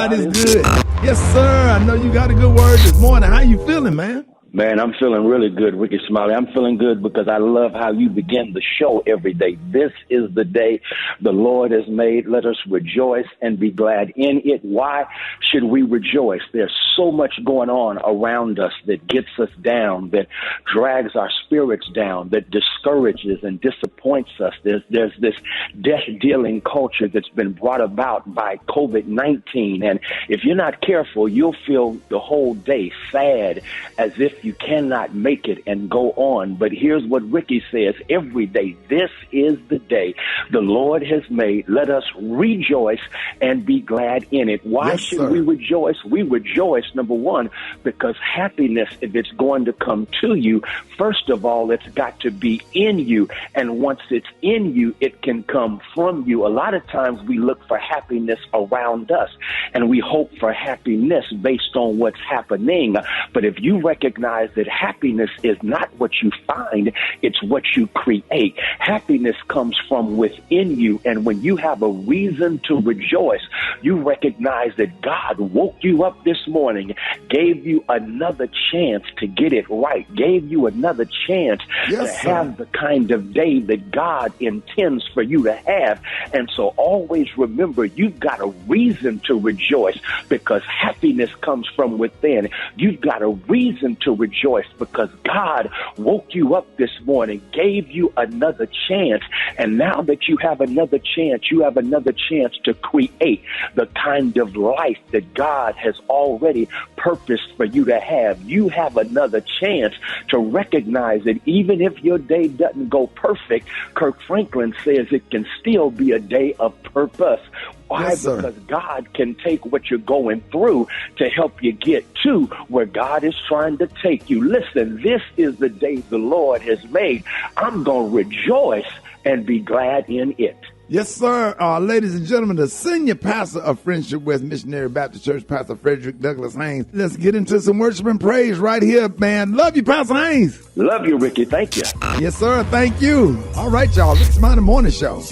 God is good. Yes, sir. I know you got a good word this morning. How you feeling, man? Man, I'm feeling really good, Rickey Smiley. I'm feeling good because I love how you begin the show every day. This is the day the Lord has made. Let us rejoice and be glad in it. Why should we rejoice? There's so much going on around us that gets us down, that drags our spirits down, that discourages and disappoints us. There's this death-dealing culture that's been brought about by COVID-19. And if you're not careful, you'll feel the whole day sad, as if you cannot make it and go on. But here's what Rickey says every day. This is the day the Lord has made. Let us rejoice and be glad in it. Why should we rejoice? We rejoice, number one, because happiness, if it's going to come to you, first of all, it's got to be in you. And once it's in you, it can come from you. A lot of times we look for happiness around us and we hope for happiness based on what's happening. But if you recognize that happiness is not what you find, it's what you create. Happiness comes from within you, and when you have a reason to rejoice, you recognize that God woke you up this morning, gave you another chance to get it right, gave you another chance to have the kind of day that God intends for you to have. And so always remember, you've got a reason to rejoice because happiness comes from within. You've got a reason to rejoice because God woke you up this morning, gave you another chance, and now that you have another chance, you have another chance to create the kind of life that God has already purposed for you to have. You have another chance to recognize that even if your day doesn't go perfect, Kirk Franklin says it can still be a day of purpose. Why? Yes, because God can take what you're going through to help you get to where God is trying to take you. Listen, this is the day the Lord has made. I'm going to rejoice and be glad in it. Yes, sir. Ladies and gentlemen, the senior pastor of Friendship West Missionary Baptist Church, Pastor Frederick Douglass Haynes. Let's get into some worship and praise right here, man. Love you, Pastor Haynes. Love you, Rickey. Thank you. Yes, sir. Thank you. All right, y'all. This is my morning show.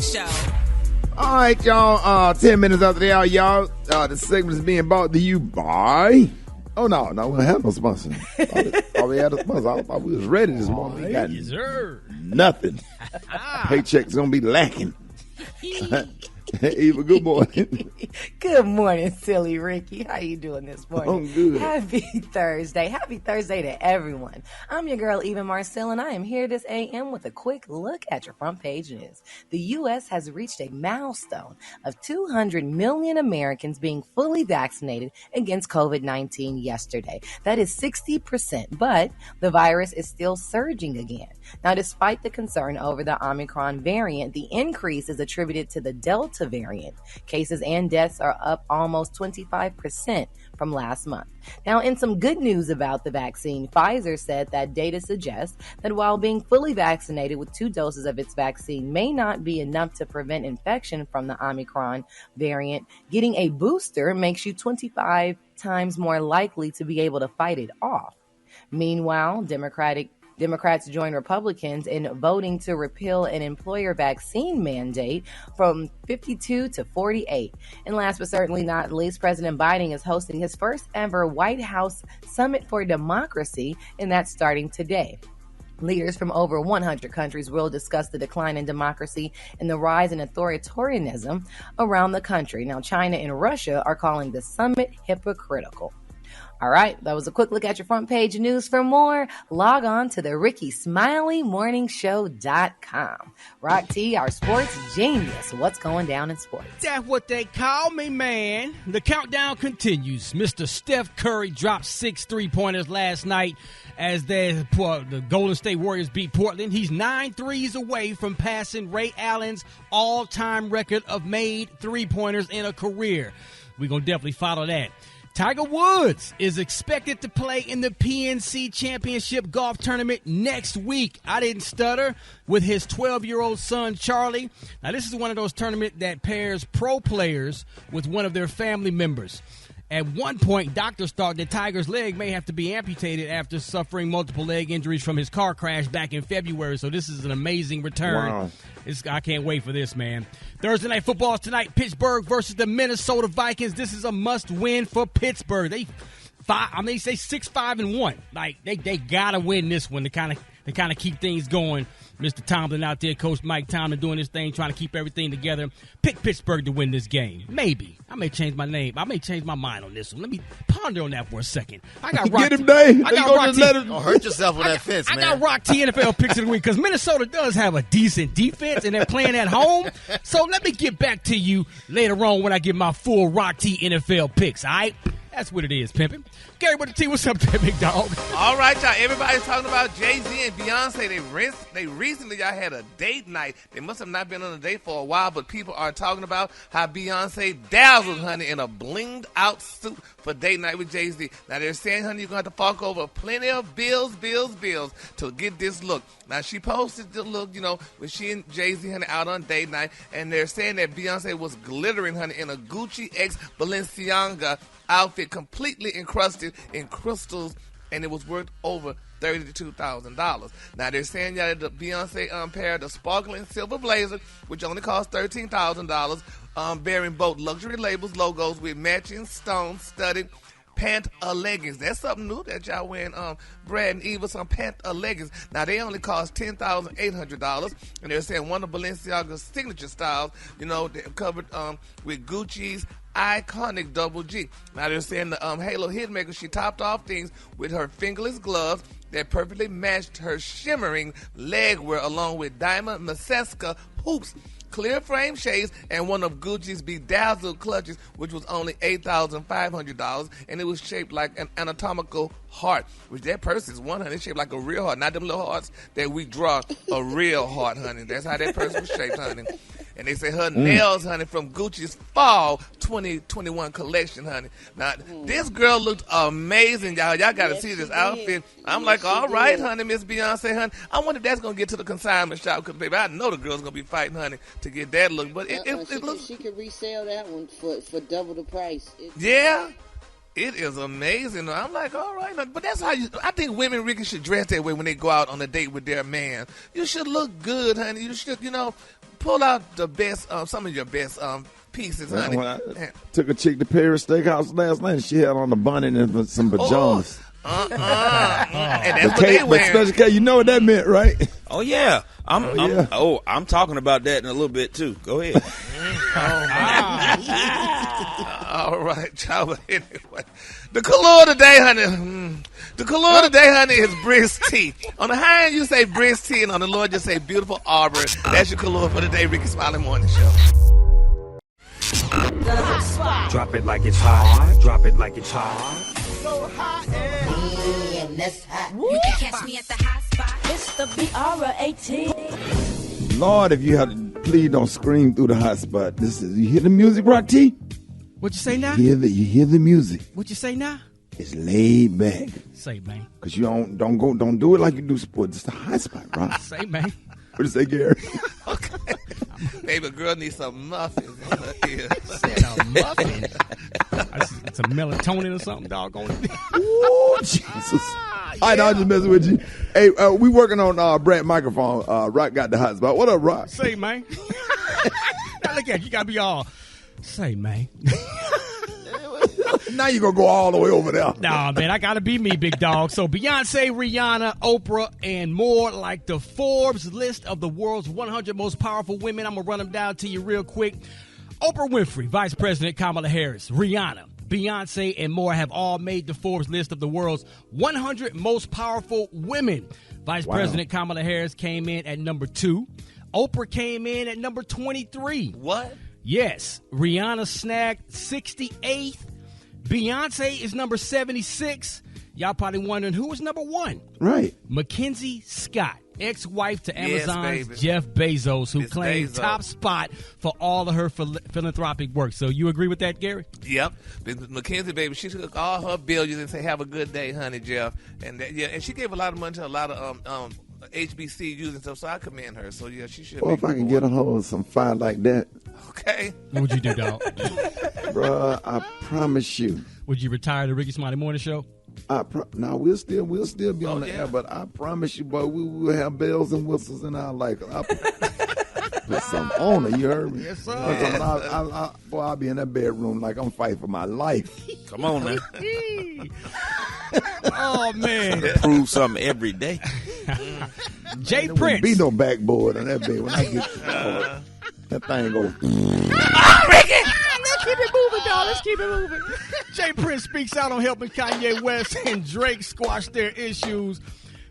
Show. All right, y'all. 10 minutes after the hour, y'all. The segment is being brought to you by. Oh no, we have no sponsor. We had a sponsor. I thought we was ready this morning. We got nothing. Paycheck's gonna be lacking. Eva, good morning. Good morning, silly Ricky. How you doing this morning? I'm good. Happy Thursday. Happy Thursday to everyone. I'm your girl, Eva Marcel, and I am here this AM with a quick look at your front page news. The U.S. has reached a milestone of 200 million Americans being fully vaccinated against COVID-19 yesterday. That is 60%, but the virus is still surging again. Now, despite the concern over the Omicron variant, the increase is attributed to the Delta variant. Cases and deaths are up almost 25% from last month. Now, in some good news about the vaccine, Pfizer said that data suggests that while being fully vaccinated with 2 doses of its vaccine may not be enough to prevent infection from the Omicron variant, getting a booster makes you 25 times more likely to be able to fight it off. Meanwhile, Democrats join Republicans in voting to repeal an employer vaccine mandate from 52 to 48. And last but certainly not least, President Biden is hosting his first ever White House Summit for Democracy, and that's starting today. Leaders from over 100 countries will discuss the decline in democracy and the rise in authoritarianism around the country. Now, China and Russia are calling the summit hypocritical. All right, that was a quick look at your front page news. For more, log on to the RickeySmileyMorningShow.com. Rock T, our sports genius. What's going down in sports? That's what they call me, man. The countdown continues. Mr. Steph Curry dropped 6 3-pointers last night as the Golden State Warriors beat Portland. He's 9 threes away from passing Ray Allen's all-time record of made 3-pointers in a career. We're going to definitely follow that. Tiger Woods is expected to play in the PNC Championship golf tournament next week. I didn't stutter, with his 12-year-old son, Charlie. Now, this is one of those tournaments that pairs pro players with one of their family members. At one point, doctors thought that Tiger's leg may have to be amputated after suffering multiple leg injuries from his car crash back in February. So this is an amazing return. Wow. I can't wait for this, man. Thursday Night Football is tonight. Pittsburgh versus the Minnesota Vikings. This is a must-win for Pittsburgh. They say 6-5-1. Like they gotta win this one to kind of keep things going. Mr. Tomlin out there, Coach Mike Tomlin doing his thing, trying to keep everything together. Pick Pittsburgh to win this game. Maybe. I may change my name. I may change my mind on this one. Let me ponder on that for a second. I got Rock Get him, Dave. I got Rock T. Don't hurt yourself with that fence, man. I got Rock T NFL picks of the week because Minnesota does have a decent defense and they're playing at home. So let me get back to you later on when I get my full Rock T NFL picks, all right? That's what it is, pimping. Gary with the T, what's up there, big dog? All right, y'all. Everybody's talking about Jay-Z and Beyonce. They recently, y'all, had a date night. They must have not been on a date for a while, but people are talking about how Beyonce dazzled honey in a blinged out suit for date night with Jay-Z. Now, they're saying, honey, you're going to have to fork over plenty of bills to get this look. Now, she posted the look, with she and Jay-Z, honey, out on date night, and they're saying that Beyonce was glittering, honey, in a Gucci X Balenciaga outfit completely encrusted in crystals, and it was worth over $32,000. Now they're saying that the Beyonce paired a sparkling silver blazer, which only cost $13,000, bearing both luxury labels logos with matching stone-studded pant leggings. That's something new that y'all wearing, Brad and Eva, some pant leggings. Now they only cost $10,800, and they're saying one of Balenciaga's signature styles, they're covered with Gucci's iconic double G. Now they're saying the Halo hitmaker, she topped off things with her fingerless gloves that perfectly matched her shimmering leg wear, along with diamond Maseska hoops, clear frame shades, and one of Gucci's bedazzled clutches, which was only $8,500, and it was shaped like an anatomical heart, which that purse is honey, shaped like a real heart, not them little hearts that we draw, a real heart, honey. That's how that purse was shaped, honey. And they say her nails, honey, from Gucci's Fall 2021 collection, honey. Now, this girl looked amazing, y'all. Y'all got to see this outfit. I'm like, all right, honey, Miss Beyonce, honey. I wonder if that's going to get to the consignment shop, because, baby, I know the girl's going to be fighting, honey, to get that look. But it looks... She could resell that one for double the price. Yeah. It is amazing. I'm like, all right. But that's how I think women, Ricky, should dress that way when they go out on a date with their man. You should look good, honey. You should, pull out the best, some of your best pieces, honey. When I took a chick to Paris Steakhouse last night, she had on a bonnet and some pajamas. And that's what they wear. Special K, you know what that meant, right? Oh yeah, I'm talking about that in a little bit too. Go ahead. All right, child. Anyway, the color today, honey. The color today, honey, is brisk tea. On the high end, you say brisk tea, and on the low end, you say beautiful arbor. That's your color for today, Rickey Smiley Morning Show. Drop it like it's hot. Drop it like it's hot. So hot and that's hot. You can catch me at the hot spot. It's the BR18. Lord, if you have to, please don't scream through the hot spot. You hear the music, Rock T? What you say now? You hear the music. What you say now? It's laid back. Say, man. Cause you don't do it like you do sports. It's the hot spot, Rock. Say, man. What you say, Gary? Okay. Maybe a girl needs some muffins in her ear. Said a muffin. It's a melatonin or something, doggone it. Oh, Jesus. All right, I'm just messing with you. Hey, we working on Brad microphone. Rock got the hot spot. What up, Rock? Say, man. Now look at you. You got to be all, say, man. Now you're going to go all the way over there. Nah, man, I got to be me, big dog. So Beyonce, Rihanna, Oprah, and more, like the Forbes list of the world's 100 most powerful women. I'm going to run them down to you real quick. Oprah Winfrey, Vice President Kamala Harris, Rihanna, Beyonce, and more have all made the Forbes list of the world's 100 most powerful women. Vice President Kamala Harris came in at number 2. Oprah came in at number 23. What? Yes. Rihanna snagged 68th. Beyonce is number 76. Y'all probably wondering who was number 1. Right. Mackenzie Scott, ex-wife to Amazon's baby. Jeff Bezos, who Miss claimed Bezos. top spot for all of her philanthropic work. So you agree with that, Gary? Yep. Mackenzie, baby, she took all her billions and say, have a good day, honey, Jeff. And and she gave a lot of money to a lot of HBCUs and stuff, so I commend her. So, yeah, she should Well, if I can get a hold of some fire like that. Okay. What would you do, dog? Bruh, I promise you. Would you retire the Rickey Smiley Morning Show? No, we'll still be on the air, but I promise you, boy, we will have bells and whistles in our life. I put some on it, you heard me? Yes, sir. I'll be in that bedroom like I'm fighting for my life. Come on, man. Oh, man. Prove something every day. Jay There Prince. wouldn't be no backboard on that bed when I get that thing goes. Let's keep it moving, dog. Let's keep it moving. Jay Prince speaks out on helping Kanye West and Drake squash their issues.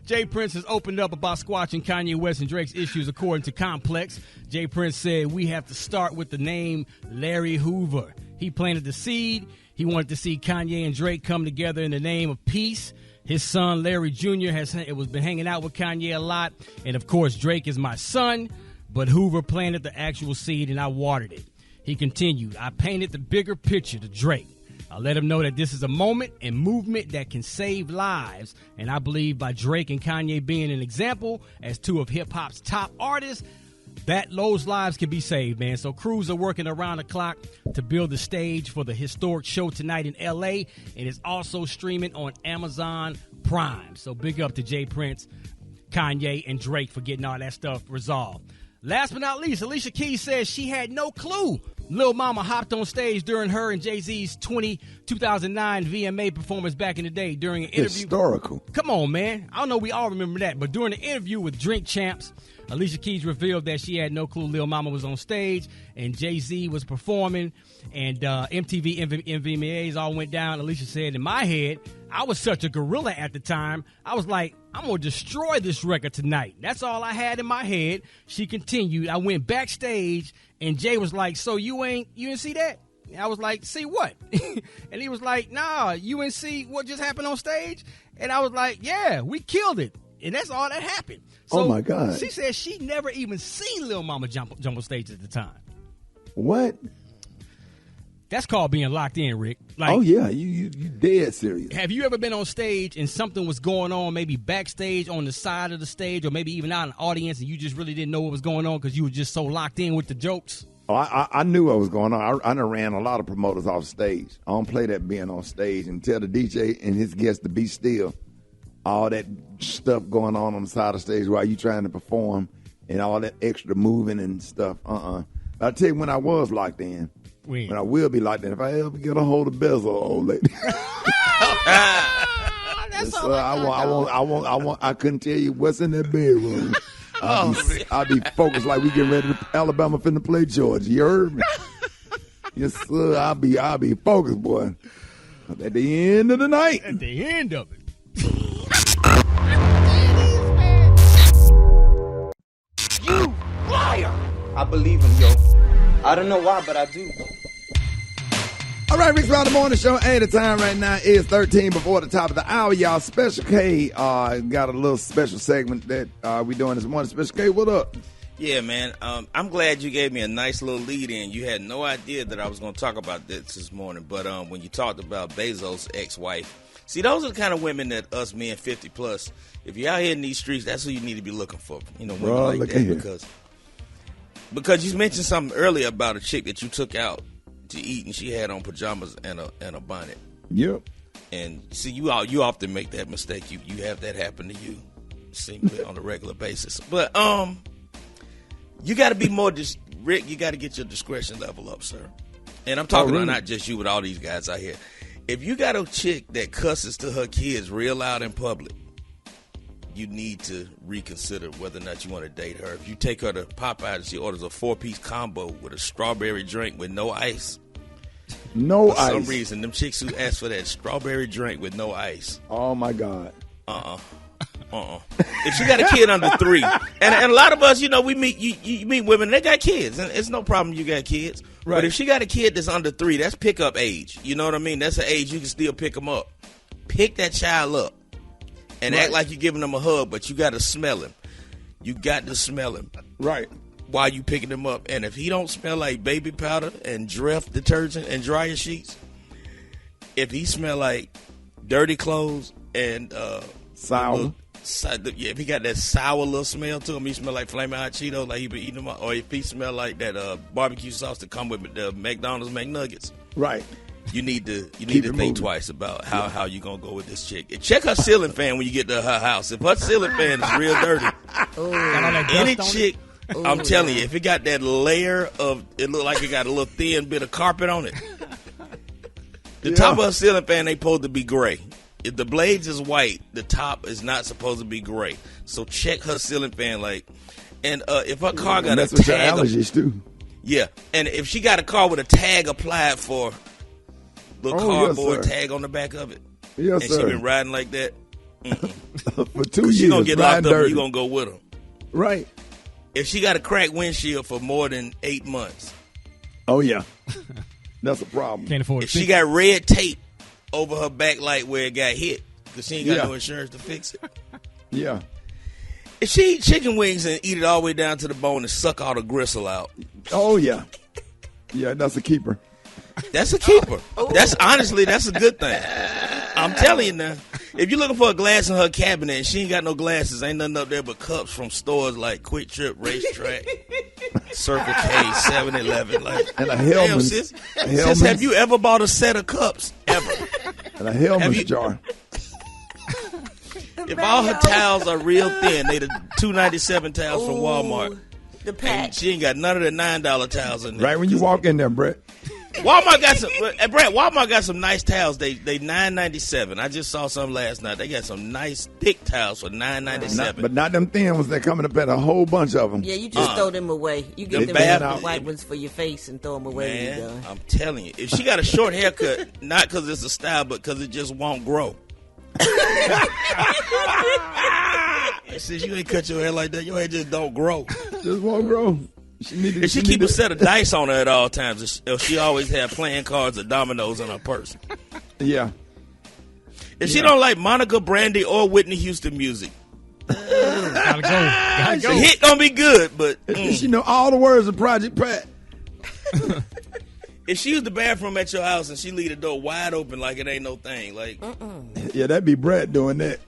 Jay Prince has opened up about squashing Kanye West and Drake's issues according to Complex. Jay Prince said, we have to start with the name Larry Hoover. He planted the seed. He wanted to see Kanye and Drake come together in the name of peace. His son, Larry Jr., has been hanging out with Kanye a lot. And, of course, Drake is my son. But Hoover planted the actual seed, and I watered it. He continued, I painted the bigger picture to Drake. I let him know that this is a moment and movement that can save lives. And I believe by Drake and Kanye being an example as two of hip-hop's top artists, that those lives can be saved, man. So crews are working around the clock to build the stage for the historic show tonight in L.A. And it's also streaming on Amazon Prime. So big up to Jay Prince, Kanye, and Drake for getting all that stuff resolved. Last but not least, Alicia Keys says she had no clue Lil Mama hopped on stage during her and Jay-Z's 2009 VMA performance back in the day during an interview. Historical. Come on, man. I don't know we all remember that, but during the interview with Drink Champs, Alicia Keys revealed that she had no clue Lil Mama was on stage and Jay-Z was performing, and MTV and VMAs all went down. Alicia said, in my head, I was such a gorilla at the time. I was like, I'm going to destroy this record tonight. That's all I had in my head. She continued, I went backstage, and Jay was like, so you didn't see that? And I was like, see what? And he was like, nah, you didn't see what just happened on stage? And I was like, yeah, we killed it. And that's all that happened. So oh, my God. She said she never even seen Lil Mama jump on stage at the time. What? That's called being locked in, Rick. Like, oh, yeah. You dead serious. Have you ever been on stage and something was going on, maybe backstage on the side of the stage, or maybe even out in the audience, and you just really didn't know what was going on because you were just so locked in with the jokes? Oh, I knew what was going on. I done ran a lot of promoters off stage. I don't play that being on stage and tell the DJ and his guests to be still. All that stuff going on the side of the stage while you trying to perform and all that extra moving and stuff. But I tell you when I was locked in. When I will be locked in. If I ever get a hold of Bezel, old lady. I couldn't tell you what's in that bedroom. I'll be focused like we getting ready to Alabama finna play Georgia. You heard me? Yes, sir. I'll be focused, boy. At the end of the night. At the end of it. You liar! I believe him, yo. I don't know why, but I do. All right, Rick's Smiley Morning Show. Hey, the time right now is 13 before the top of the hour, y'all. Special K got a little special segment that we doing this morning. Special K, what up? Yeah, man. I'm glad you gave me a nice little lead in. You had no idea that I was going to talk about this morning, but when you talked about Bezos' ex-wife, see, those are the kind of women that us men 50 plus, if you're out here in these streets, that's who you need to be looking for. You know, women like that because you mentioned something earlier about a chick that you took out to eat and she had on pajamas and a bonnet. Yep. And see, you often make that mistake. You have that happen to you, seemingly on a regular basis. But you got to be more Rick. You got to get your discretion level up, sir. And I'm talking about not just you, but all these guys out here. If you got a chick that cusses to her kids real loud in public, you need to reconsider whether or not you want to date her. If you take her to Popeye and she orders a 4-piece combo with a strawberry drink with no ice. No ice. For some reason, them chicks who ask for that strawberry drink with no ice. Oh, my God. If she got a kid under 3, and a lot of us, you know, we meet you meet women, they got kids, and it's no problem you got kids. Right. But if she got a kid that's under 3, that's pickup age. You know what I mean? That's an age you can still pick them up. Pick that child up and act like you're giving him a hug, but you got to smell him. You got to smell him. Right. While you picking him up. And if he don't smell like baby powder and Dreft detergent and dryer sheets, if he smell like dirty clothes and sour. If he got that sour little smell to him, he smell like Flamin' Hot Cheetos, like he been eating them. Or if he smell like that barbecue sauce that come with the McDonald's McNuggets, Right. You need to think twice about how you gonna go with this chick. And check her ceiling fan when you get to her house. If her ceiling fan is real dirty, any chick, I'm telling you, if it got that layer of, it look like it got a little thin bit of carpet on it. The top of her ceiling fan ain't supposed to be gray. If the blades is white, the top is not supposed to be gray. So check her ceiling fan, and if her car got a tag, your allergies too. Yeah, and if she got a car with a tag applied for little cardboard tag on the back of it, and she been riding like that, for 2 years, she gonna get locked up and you gonna go with her. Right. If she got a cracked windshield for more than 8 months. Oh, yeah. That's a problem. Can't afford it. If she got red tape over her backlight where it got hit because she ain't got no insurance to fix it. Yeah. If she eat chicken wings and eat it all the way down to the bone and suck all the gristle out. Oh, yeah. Yeah, that's a keeper. That's a keeper. That's a good thing. I'm telling you now. If you're looking for a glass in her cabinet and she ain't got no glasses, ain't nothing up there but cups from stores like Quick Trip, Racetrack, Circle K, 7-Eleven. And a helmet. Damn, sis, have you ever bought a set of cups? Ever? And a helmet jar. If all her towels are real thin, they the $2.97 towels from Walmart. The patch. She ain't got none of the $9 towels in there. Right when you walk in there, Brett. Walmart got some nice towels. They $9.97. I just saw some last night. They got some nice thick towels for $9.97. But not them thin ones. They're coming up at a whole bunch of them. Yeah, you just throw them away. You get them white ones for your face and throw them away. Man, I'm telling you, if she got a short haircut, not because it's a style, but because it just won't grow. Since you ain't cut your hair like that, your hair just don't grow. Just won't grow. She keep a set of dice on her at all times. She always have playing cards or dominoes in her purse. Yeah. If she don't like Monica, Brandy, or Whitney Houston music, gotta go. The hit gonna be good, but she know all the words of Project Pat. If she use the bathroom at your house and she leave the door wide open like it ain't no thing, yeah, that'd be Brett doing that.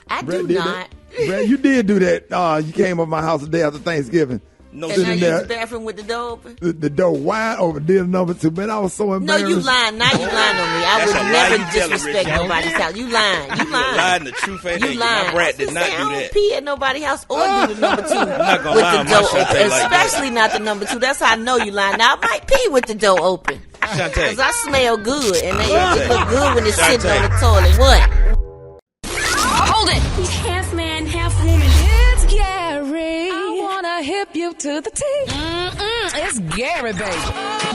I do not. Brett, you did do that. You came up my house the day after Thanksgiving. No, and now you use the bathroom with the door open? The door wide open, did number 2. Man, I was so embarrassed. No, you lying. Now you lying on me. I would never disrespect nobody's house. You lying. You lying. Lying, the truth ain't you lying. My brat did not do that. I don't pee at nobody's house or do the number 2 I'm not gonna with lie the door open. like Especially not the number 2. That's how I know you lying. Now, I might pee with the door open. Because I smell good. And it just look good when it's sitting on the toilet. What? Hold it. Half man, half woman. It's Gary. I wanna hip you to the T. It's Gary, baby.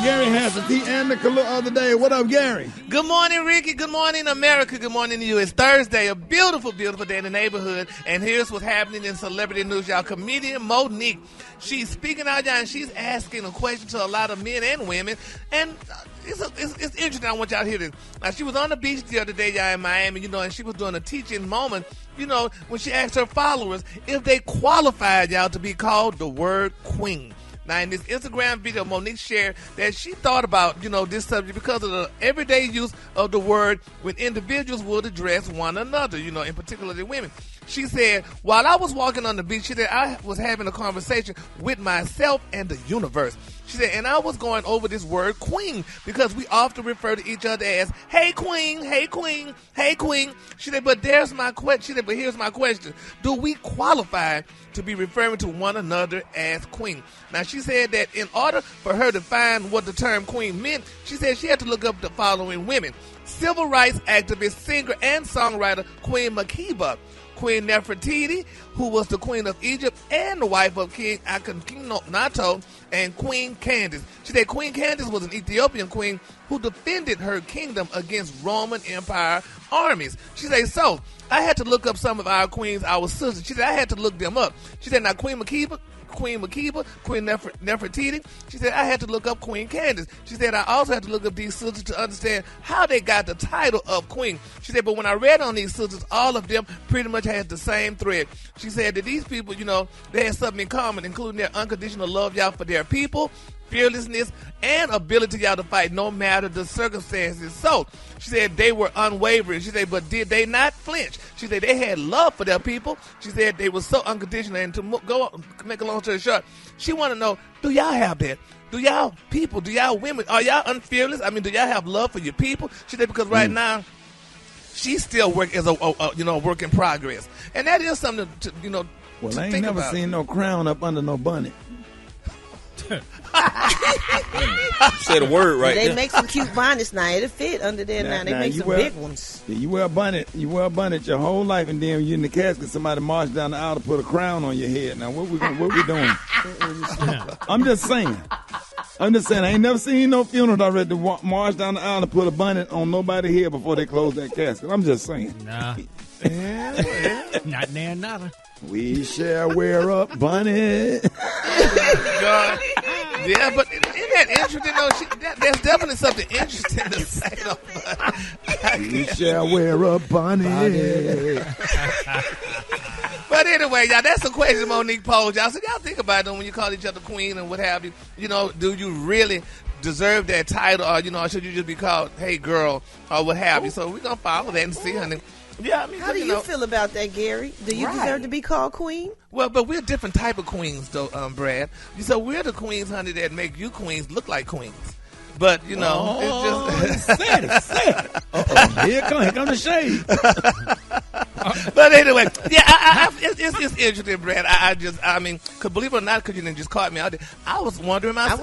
Gary has the tea and the color of the day. What up, Gary? Good morning, Ricky. Good morning, America. Good morning to you. It's Thursday, a beautiful, beautiful day in the neighborhood. And here's what's happening in celebrity news, y'all. Comedian Monique, she's speaking out, y'all, and she's asking a question to a lot of men and women. And it's interesting. I want y'all to hear this. Now, she was on the beach the other day, y'all, in Miami, and she was doing a teaching moment, when she asked her followers if they qualified, y'all, to be called the word queen. Now, in this Instagram video, Monique shared that she thought about, this subject because of the everyday use of the word when individuals would address one another, in particular the women. She said, while I was walking on the beach, she said, I was having a conversation with myself and the universe. She said, and I was going over this word queen because we often refer to each other as, hey, queen, hey, queen, hey, queen. She said, but here's my question. Do we qualify to be referring to one another as queen? Now, she said that in order for her to find what the term queen meant, she said she had to look up the following women. Civil rights activist, singer, and songwriter Queen Makeba, Queen Nefertiti, who was the Queen of Egypt and the wife of King Akhenaten, and Queen Candace. She said Queen Candace was an Ethiopian queen who defended her kingdom against Roman Empire armies. She said, so I had to look up some of our queens, our sisters. She said, I had to look them up. She said, now Queen Makeba, Queen Nefertiti. She said, I had to look up Queen Candace. She said, I also had to look up these sisters to understand how they got the title of queen. She said, but when I read on these sisters, all of them pretty much had the same thread. She said that these people, they had something in common, including their unconditional love, y'all, for their people, fearlessness and ability, y'all, to fight no matter the circumstances. So she said they were unwavering. She said, but did they not flinch? She said they had love for their people. She said they were so unconditional. And to make a long story short, she want to know, do y'all have that? Do y'all people, do y'all women, are y'all unfearless? I mean, do y'all have love for your people? She said, because right now, she still work as a work in progress. And that is something to Well, I ain't think never about. seen no crown up under no bunny. Say the word right They there. make some cute bonnets now. It'll fit under there now. They make some big ones. Yeah, you wear a bonnet your whole life, and then when you're in the casket, somebody marched down the aisle to put a crown on your head. Now, what we doing? I'm just saying. I ain't never seen no funeral director march down the aisle and put a bonnet on nobody's head before they close that casket. I'm just saying. Nah. Not there, nada. We shall wear a bonnet. God. Yeah, but isn't that interesting, though? There's definitely something interesting to say, though. We shall wear a bonnet. But anyway, y'all, that's the question Monique posed, y'all. So y'all think about it when you call each other queen and what have you. Do you really deserve that title, or should you just be called hey girl or what have you? So we're gonna follow that and see, honey. Yeah, I mean, how do you feel about that, Gary? Do you deserve to be called queen? Well, but we're different type of queens, though, Brad. So we're the queens, honey, that make you queens look like queens. But it's just say it. Here come the shade. But anyway, yeah, it's interesting, Brad. I mean, cause believe it or not, because you didn't just caught me out there. I was wondering myself,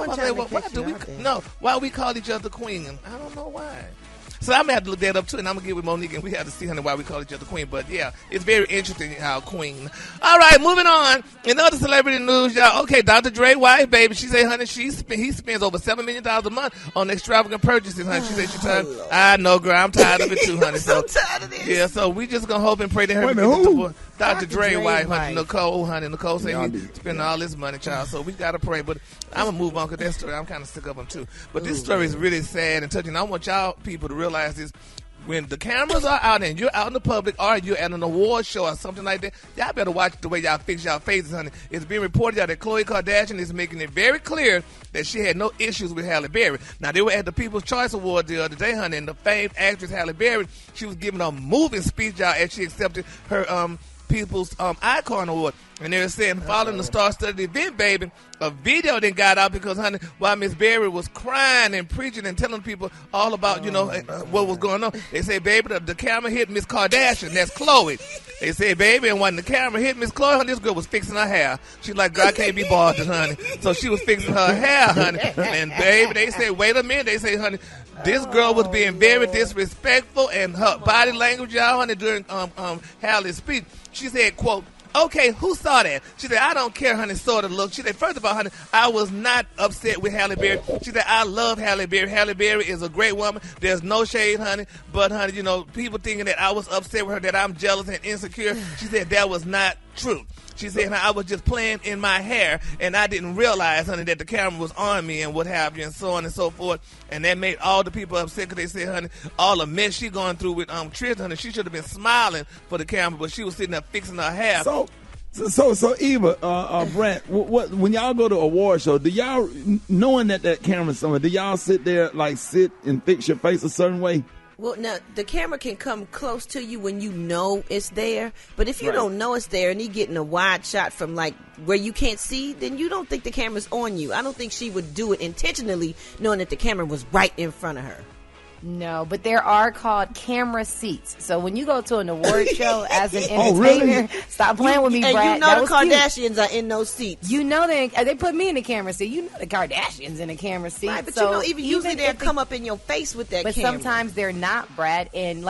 why we call each other queen? And I don't know why. So I'm going to have to look that up, too, and I'm going to get with Monique, and we have to see, honey, why we call each other queen. But, yeah, it's very interesting how queen. All right, moving on. In other celebrity news, y'all, okay, Dr. Dre's wife, baby, she said, honey, he spends over $7 million a month on extravagant purchases, honey. She said she's tired. I know, girl, I'm tired of it, too, honey. So tired of this. Yeah, so we just going to hope and pray that her Dr. Dre's wife, honey, Nicole, Nicole said he spending all this money, child. So we got to pray. But I'm going to move on because that story, I'm kind of sick of them, too. But this story is really sad and touching. I want y'all people to realize this. When the cameras are out and you're out in the public or you're at an award show or something like that, y'all better watch the way y'all fix y'all faces, honey. It's being reported that Khloe Kardashian is making it very clear that she had no issues with Halle Berry. Now, they were at the People's Choice Award the other day, honey, and the famed actress Halle Berry, she was giving a moving speech, y'all, as she accepted her People's Icon Award. And they were saying, following the star-studded event, baby, a video then got out because, honey, while Miss Berry was crying and preaching and telling people all about, what was going on, they say, baby, the camera hit Miss Kardashian. That's Khloe. They say, baby, and when the camera hit Miss Khloe, honey, this girl was fixing her hair. She's like, God can't be bothered, honey. So she was fixing her hair, honey. And, baby, they say, wait a minute. They say, honey, this girl was being very disrespectful, and her body language, y'all, honey, during Halle's speech, she said, quote, okay, who saw that? She said, I don't care, honey, sort of look. She said, first of all, honey, I was not upset with Halle Berry. She said, I love Halle Berry. Halle Berry is a great woman. There's no shade, honey. But, honey, people thinking that I was upset with her, that I'm jealous and insecure. She said, that was not true. She said, I was just playing in my hair, and I didn't realize, honey, that the camera was on me and what have you, and so on and so forth. And that made all the people upset because they said, honey, all the mess she going through with Trish, honey, she should have been smiling for the camera, but she was sitting there fixing her hair. So Eva, Brent, when y'all go to a award show, do y'all, knowing that camera's somewhere, do y'all sit there, sit and fix your face a certain way? Well, now, the camera can come close to you when you know it's there. But if you don't know it's there and you're getting a wide shot from, where you can't see, then you don't think the camera's on you. I don't think she would do it intentionally knowing that the camera was right in front of her. No, but there are called camera seats. So when you go to an award show as an entertainer, stop playing with me, Brad. And the Kardashians are in those seats. You know they put me in the camera seat. You know the Kardashians in the camera seat. Right, but usually they'll come up in your face with that camera. But sometimes they're not, Brad. And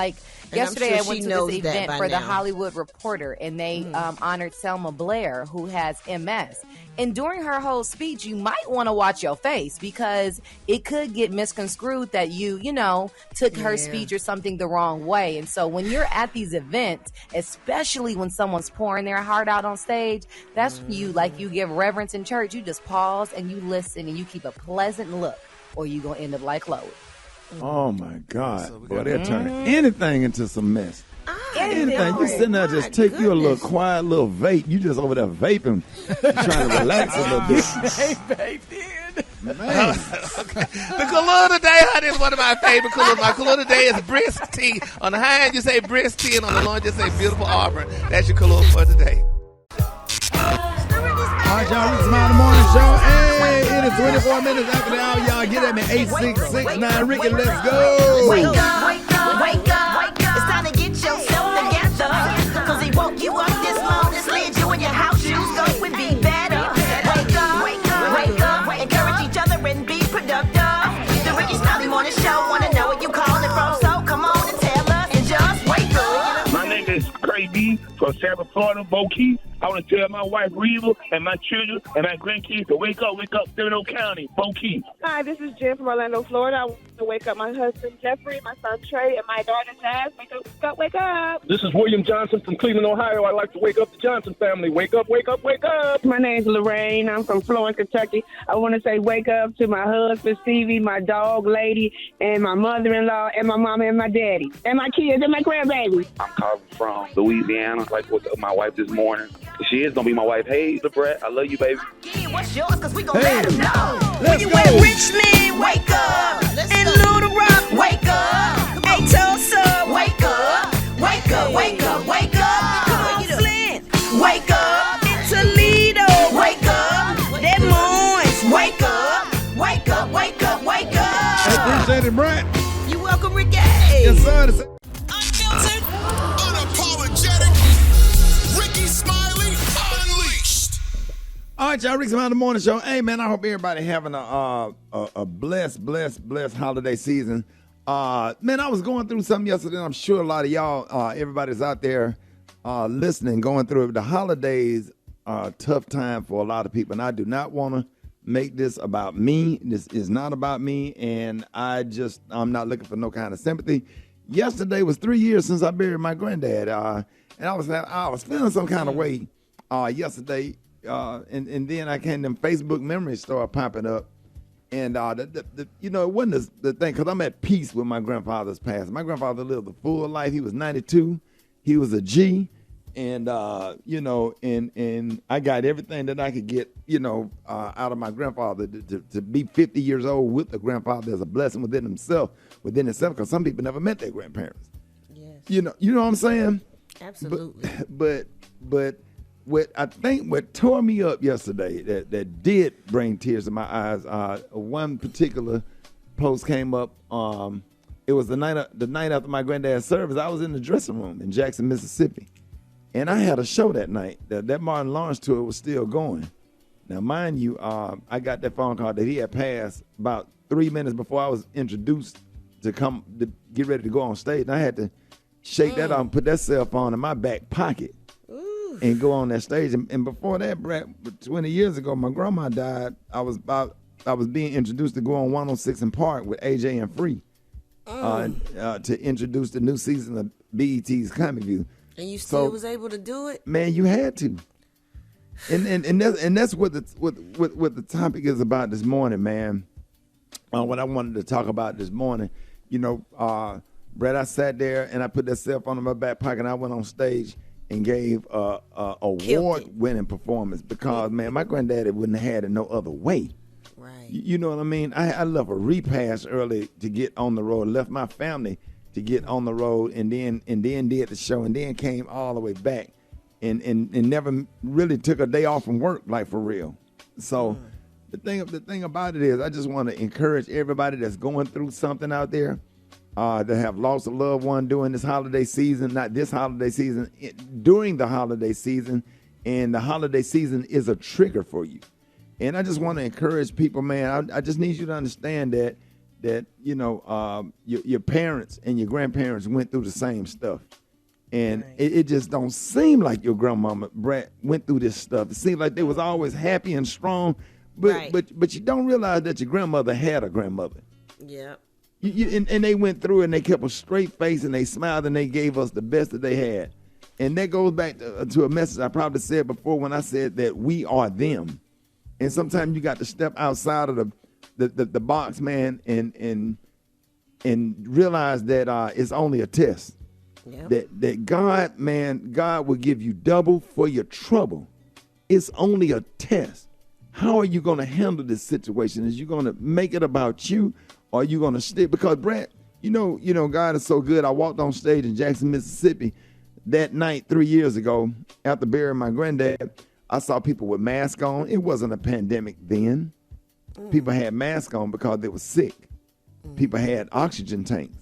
yesterday I went to this event for the Hollywood Reporter, and they honored Selma Blair, who has MS. And during her whole speech, you might want to watch your face because it could get misconstrued that you took her speech or something the wrong way. And so when you're at these events, especially when someone's pouring their heart out on stage, that's when you give reverence in church. You just pause and you listen and you keep a pleasant look, or you're going to end up like Khloe. Oh, my God. Boy, they're turning anything into some mess. Anything. You sitting there, just take you a little quiet little vape. You just over there vaping, trying to relax a little bit. They vaped in. Man. The color today, honey, is one of my favorite colors. My color today is brisk tea. On the high end, you say brisk tea, and on the low end, you say beautiful auburn. That's your color for today. All right, y'all, Rickey Smiley Morning Show. Hey, it is 24 minutes after the hour. Y'all get at me, 8669 Rickey. Let's go. Wake up, wake up, wake up. It's time to get yourself together. Cause he woke you up this morning, slid you in your house shoes, so it would be better. Wake up, wake up, wake up. Encourage each other and be productive. The Rickey Smiley Morning Show, wanna know where you calling from, so come on and tell us and just wake up. My name is Craig B from South Florida, Bo Keith. I want to tell my wife, Reva, and my children and my grandkids to wake up, Seminole County, Bo Keith. Hi, this is Jen from Orlando, Florida. I want to wake up my husband, Jeffrey, my son, Trey, and my daughter, Jazz. Wake up, wake up, wake up. This is William Johnson from Cleveland, Ohio. I'd like to wake up the Johnson family. Wake up, wake up, wake up. My name's Lorraine. I'm from Florence, Kentucky. I want to say wake up to my husband, Stevie, my dog, Lady, and my mother-in-law, and my mama and my daddy, and my kids and my grandbaby. I'm calling from Louisiana. I'd like to wake up my wife this morning. She is going to be my wife. Hey, LeBret, I love you, baby. What's yours? Cause we gon' let them know. Let's You go. in Richmond, wake up. In Little Rock, wake up. Hey, Tulsa, wake up. Wake up, wake up, wake up. Flint, wake up. In Toledo, wake up. Des Moines, wake up. Wake up, wake up, wake up. I appreciate it, Brett. You welcome, Rickey. Yes, sir. Unfiltered, unapologetic, Rickey Smiley Unleashed. All right, y'all, Rickey Smiley Morning Show. Hey, man, I hope everybody having a blessed holiday season. Man, I was going through something yesterday, and I'm sure a lot of y'all, everybody's out there listening, going through it. The holidays are a tough time for a lot of people, and I do not want to make this about me. This is not about me, and I'm not looking for no kind of sympathy. Yesterday was 3 years since I buried my granddad, and I was feeling some kind of way yesterday, and then I came, them Facebook memories started popping up, and it wasn't the thing, because I'm at peace with my grandfather's passing. My grandfather lived a full life. He was 92. He was a G. And, and I got everything that I could get, out of my grandfather. To be 50 years old with a grandfather is a blessing within itself, because some people never met their grandparents. Yes. You know what I'm saying? Absolutely. But what tore me up yesterday that did bring tears to my eyes, one particular post came up. It was the night after my granddad's service. I was in the dressing room in Jackson, Mississippi. And I had a show that night. That Martin Lawrence tour was still going. Now, mind you, I got that phone call that he had passed about 3 minutes before I was introduced to get ready to go on stage. And I had to shake that off and put that cell phone in my back pocket and go on that stage. And before that, Brett, 20 years ago, my grandma died. I was being introduced to go on 106 and Park with AJ and Free to introduce the new season of BET's Comic View. And you still was able to do it? Man, you had to. And that's what the topic is about this morning, man. What I wanted to talk about this morning, Brett, I sat there and I put that cell phone in my back pocket and I went on stage and gave a award-winning performance because, man, my granddaddy wouldn't have had it no other way. Right. You know what I mean? I left a repast early to get on the road, left my family to get on the road, and then did the show, and then came all the way back, and never really took a day off from work, like for real. So the thing about it is, I just want to encourage everybody that's going through something out there, that have lost a loved one during this holiday season, not this holiday season, during the holiday season, and the holiday season is a trigger for you. And I just want to encourage people, man. I just need you to understand that your parents and your grandparents went through the same stuff, and it just don't seem like your grandmama Brett went through this stuff. It seems like they was always happy and strong, but you don't realize that your grandmother had a grandmother. Yeah. And they went through it, and they kept a straight face, and they smiled, and they gave us the best that they had. And that goes back to a message I probably said before when I said that we are them. And sometimes you got to step outside of the box, man, and realize that it's only a test. Yep. That God will give you double for your trouble. It's only a test. How are you going to handle this situation? Is you going to make it about you, or are you going to stick? Because Brad, you know, God is so good. I walked on stage in Jackson, Mississippi that night 3 years ago after burying my granddad. I saw people with masks on. It wasn't a pandemic then. People had masks on because they were sick. People had oxygen tanks.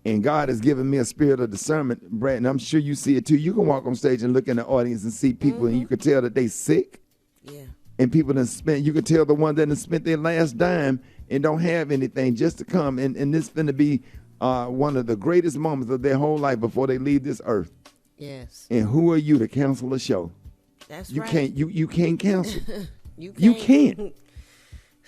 And God has given me a spirit of discernment, Brad, and I'm sure you see it too. You can walk on stage and look in the audience and see people, and you can tell that they sick. Yeah. And people that spent, you can tell the ones that have spent their last dime and don't have anything just to come. And this is going to be one of the greatest moments of their whole life before they leave this earth. Yes. And who are you to cancel a show? That's you right. Can't, you can't cancel. You can't.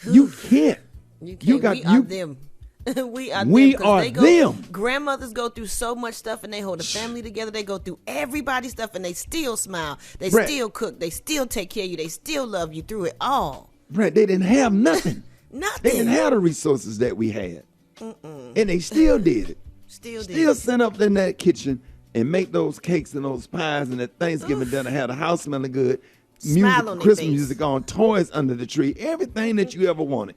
You can't. You got we are them. We are them. Grandmothers go through so much stuff, and they hold a family together. They go through everybody's stuff, and they still smile. They still cook. They still take care of you. They still love you through it all. Brad, they didn't have nothing. Nothing. They didn't have the resources that we had. And they still did it. Still sent up in that kitchen and make those cakes and those pies and that Thanksgiving dinner, had a house smelling good, music, Christmas music on, toys under the tree, everything that you ever wanted.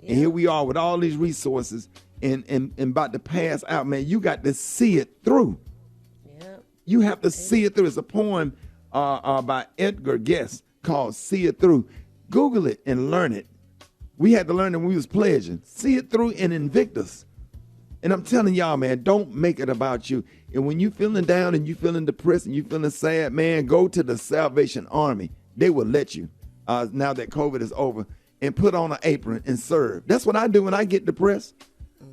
And here we are with all these resources and about to pass out, man. You got to see it through. Yep. You have to see it through. It's a poem by Edgar Guest called See It Through. Google it and learn it. We had to learn it when we was pledging. See it through and Invictus. And I'm telling y'all, man, don't make it about you. And when you feeling down and you feeling depressed and you feeling sad, man, go to the Salvation Army. They will let you, now that COVID is over, and put on an apron and serve. That's what I do when I get depressed.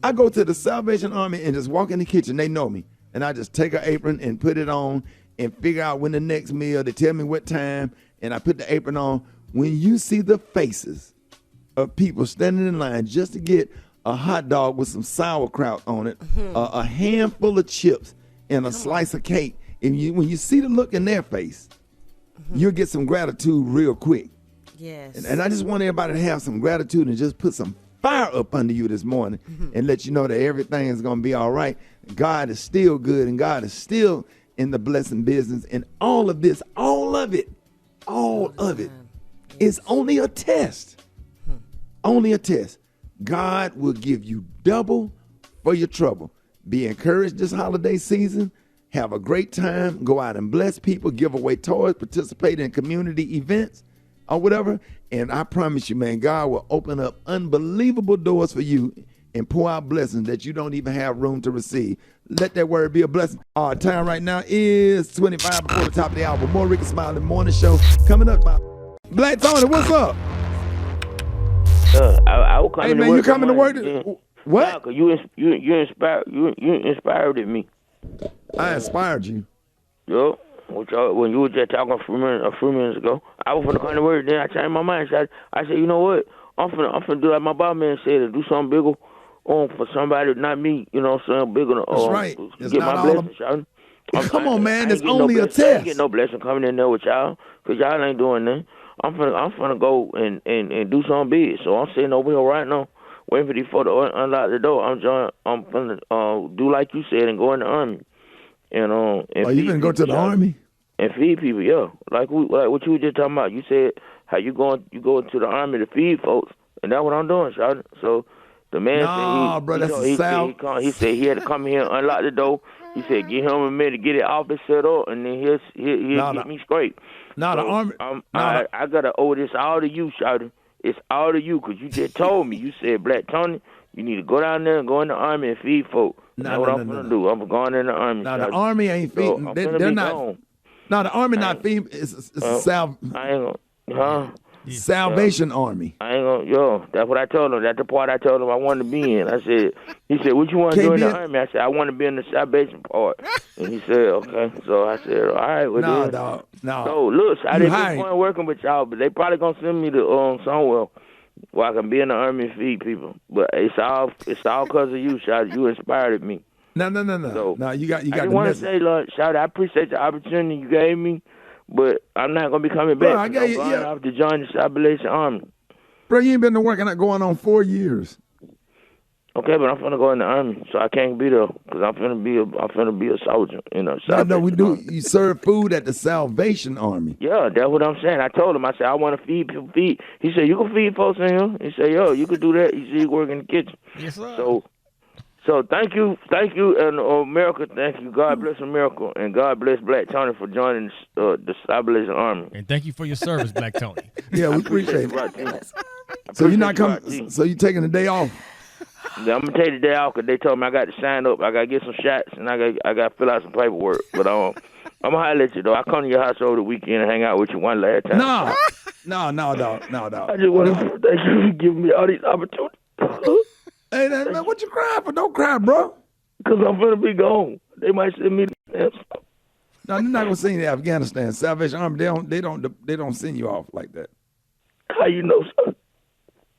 I go to the Salvation Army and just walk in the kitchen. They know me. And I just take an apron and put it on and figure out when the next meal. They tell me what time, and I put the apron on. When you see the faces of people standing in line just to get a hot dog with some sauerkraut on it, a handful of chips, and a slice of cake, and when you see the look in their face, you'll get some gratitude real quick. Yes. And I just want everybody to have some gratitude and just put some fire up under you this morning and let you know that everything is going to be all right. God is still good, and God is still in the blessing business. And all of this, all of it is only a test. Only a test. God will give you double for your trouble. Be encouraged this holiday season. Have a great time. Go out and bless people. Give away toys. Participate in community events or whatever. And I promise you, man, God will open up unbelievable doors for you and pour out blessings that you don't even have room to receive. Let that word be a blessing. Our time right now is 25 before the top of the hour. More Rickey Smiley Morning Show coming up. Black Tony, what's up? I was coming hey, man, to work. You coming to work? What? Nah, you inspired me. I inspired you. Yo, when you were just talking a few minutes ago, I was finna come to work. Then I changed my mind. So I said, you know what? I'm finna do like my boss man said, to do something bigger for somebody, not me. You know, something bigger. That's right. It's get my blessing, Come on, man. It's only a test. I ain't get no blessing coming in there with y'all, because y'all ain't doing nothing. I'm finna go and do something big. So I'm sitting over here right now, waiting for these folks to unlock the door. I'm finna do like you said and go in the army. And you gonna go to the army and feed people? Yeah, like what you were just talking about. You said how you go to the army to feed folks, and that's what I'm doing, Shawty. So the man he said he had to come here and unlock the door. He said, give him a minute, get it office set up, and then he'll get me straight. The army. I gotta owe this all to you, Shawty. It's all to you, because you just told me. You said, Black Tony, you need to go down there and go in the army and feed folk. That's what I'm gonna do. I'm going in the army. Now the army ain't feeding. So they're not. Gone. No, the army not feeding. It's Salvation Army. I ain't gonna. That's what I told him. That's the part I told him I wanted to be in. He said, what you want to do in the army? I said, I want to be in the salvation part. And he said, okay. So I said, all right. Well, no. So look, I didn't be going working with y'all, but they probably gonna send me to somewhere where I can be in the army and feed people. But it's all because of you, Shawty. You inspired me. No. So, no, you got. I want to say, Lord, Shawty, I appreciate the opportunity you gave me, but I'm not gonna be coming back. Bro, I'm going off to join the Salvation Army. Bro, you ain't been to work going on 4 years. Okay, but I'm finna go in the Army, so I can't be there because I'm finna be a soldier. You know. No, we do. You serve food at the Salvation Army. Yeah, that's what I'm saying. I told him. I said I want to feed people. He said you can feed folks in here. He said, yo, you can do that. He said you work in the kitchen. Yes, sir. So thank you, and America, thank you. God bless America, and God bless Black Tony for joining the Salvation Army. And thank you for your service, Black Tony. Yeah, we appreciate it. So you're not coming. So you taking the day off? Yeah, I'm gonna take the day off because they told me I got to sign up. I got to get some shots, and I got to fill out some paperwork. But I'm gonna holler at you though. I come to your house over the weekend and hang out with you one last time. No, dog. I just want to thank you for giving me all these opportunities. Hey, man, what you crying for? Don't cry, bro. Because I'm gonna be gone. They might send me. No, they're not gonna send you to Afghanistan. Salvation Army, they don't send you off like that. How you know, sir?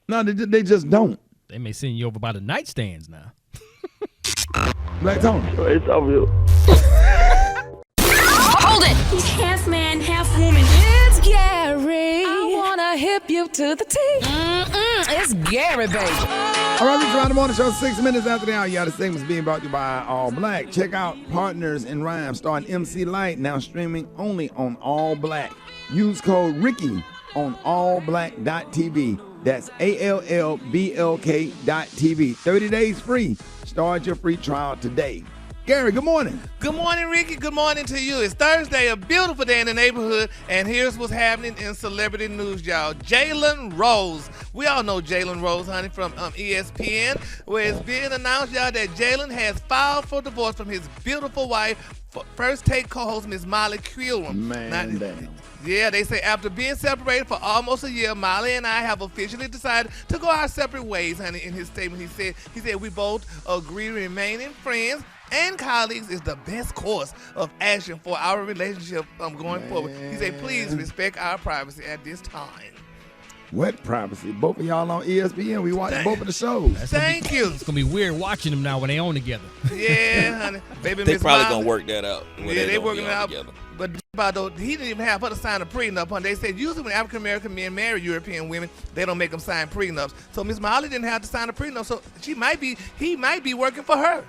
No, they just don't. They may send you over by the nightstands now. Black Tony. It's obvious. Hold it! He's half man, half woman. It's Gary. I wanna hip you to the T. It's Gary, baby. All right, we try the morning show 6 minutes after the hour. Y'all, this thing was being brought to you by All Black. Check out Partners in Rhyme starring MC Light, now streaming only on All Black. Use code Rickey on allblack.tv. That's ALLBLK.tv. 30 days free. Start your free trial today. Gary, good morning. Good morning, Ricky. Good morning to you. It's Thursday, a beautiful day in the neighborhood, and here's what's happening in celebrity news, y'all. Jalen Rose. We all know Jalen Rose, honey, from ESPN, where it's being announced, y'all, that Jalen has filed for divorce from his beautiful wife, First Take co-host Miss Molly Creelman. Man, damn. Yeah, they say after being separated for almost a year, Molly and I have officially decided to go our separate ways, honey. In his statement, he said we both agree remaining friends and colleagues is the best course of action for our relationship going forward. He said, please respect our privacy at this time. What privacy? Both of y'all on ESPN. We watch both of the shows. Thank you. It's going to be weird watching them now when they own together. Yeah, honey. Baby, they Miss probably Molly, going to work that out. Yeah, they working it out together. But he didn't even have her to sign a prenup. They said usually when African American men marry European women, they don't make them sign prenups. So Miss Molly didn't have to sign a prenup. So he might be working for her.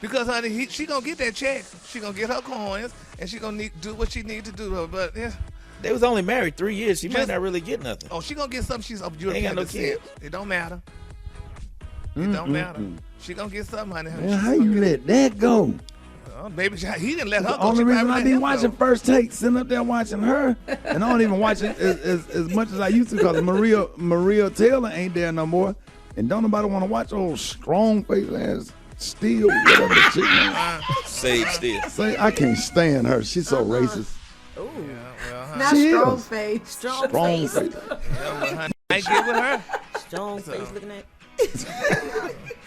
Because, honey, she going to get that check. She going to get her coins, and she going to do what she need to do. But, yeah. They was only married 3 years. She might not really get nothing. Oh, she going to get something. She's of European descent. It don't matter. It don't matter. She going to get something, honey. Man, how you let that go? Baby, he didn't let her go. The only reason I be watching First Take, sitting up there watching her, and I don't even watch it as much as I used to because Maria Taylor ain't there no more. And don't nobody want to watch old strong face ass Steele, whatever the chick is. Sage Steele. I can't stand her. She's so racist. Ooh. Not she strong is. face. Strong face. Yeah, well, honey, I get with her. Strong face looking at.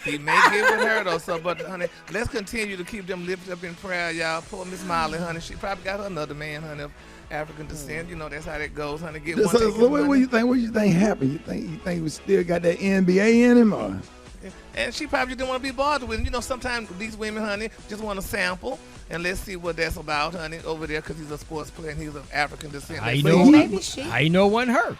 He may get with her though, but honey, let's continue to keep them lifted up in prayer, y'all. Poor Miss Molly, honey, she probably got another man, honey, of African descent. You know that's how that goes, honey. Get one. So what do you think? What do you think happened? You think we still got that NBA in him, or? And she probably didn't want to be bothered with him. You know, sometimes these women, honey, just want to sample. And let's see what that's about, honey, over there, because he's a sports player and he's of African descent. I know. Maybe she. I know it wasn't her.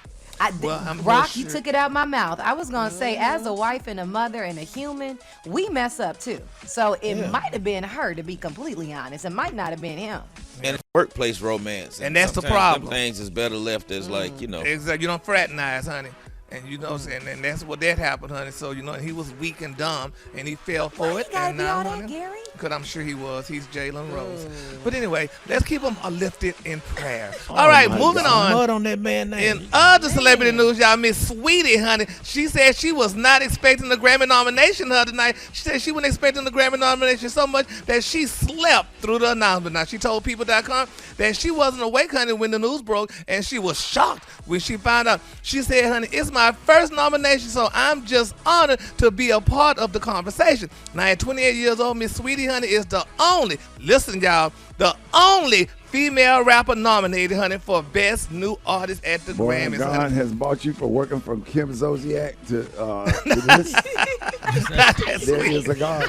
Rock, you took it out my mouth. I was going to say, as a wife and a mother and a human, we mess up too. So it might have been her, to be completely honest. It might not have been him. And workplace romance. And that's the problem. Some things is better left as like, you know. Exactly. You don't fraternize, honey. And you know, and that's what that happened, honey. So, you know, he was weak and dumb, and he fell for it. And now, honey, Gary? Because I'm sure he was. He's Jalen Rose. But anyway, let's keep him lifted in prayer. All right, moving on. Mud on that man's name. In other celebrity news, y'all, Miss Sweetie, honey, she said she was not expecting the Grammy nomination the other night. She said she wasn't expecting the Grammy nomination so much that she slept through the announcement. Now, she told People.com that she wasn't awake, honey, when the news broke, and she was shocked when she found out. She said, honey, it's my first nomination, so I'm just honored to be a part of the conversation. Now, at 28 years old, Miss Sweetie, honey, is the only, listen, y'all, the only female rapper nominated, honey, for Best New Artist at the Grammys. God honey. has bought you for working from Kim Zolciak to this. There is a God.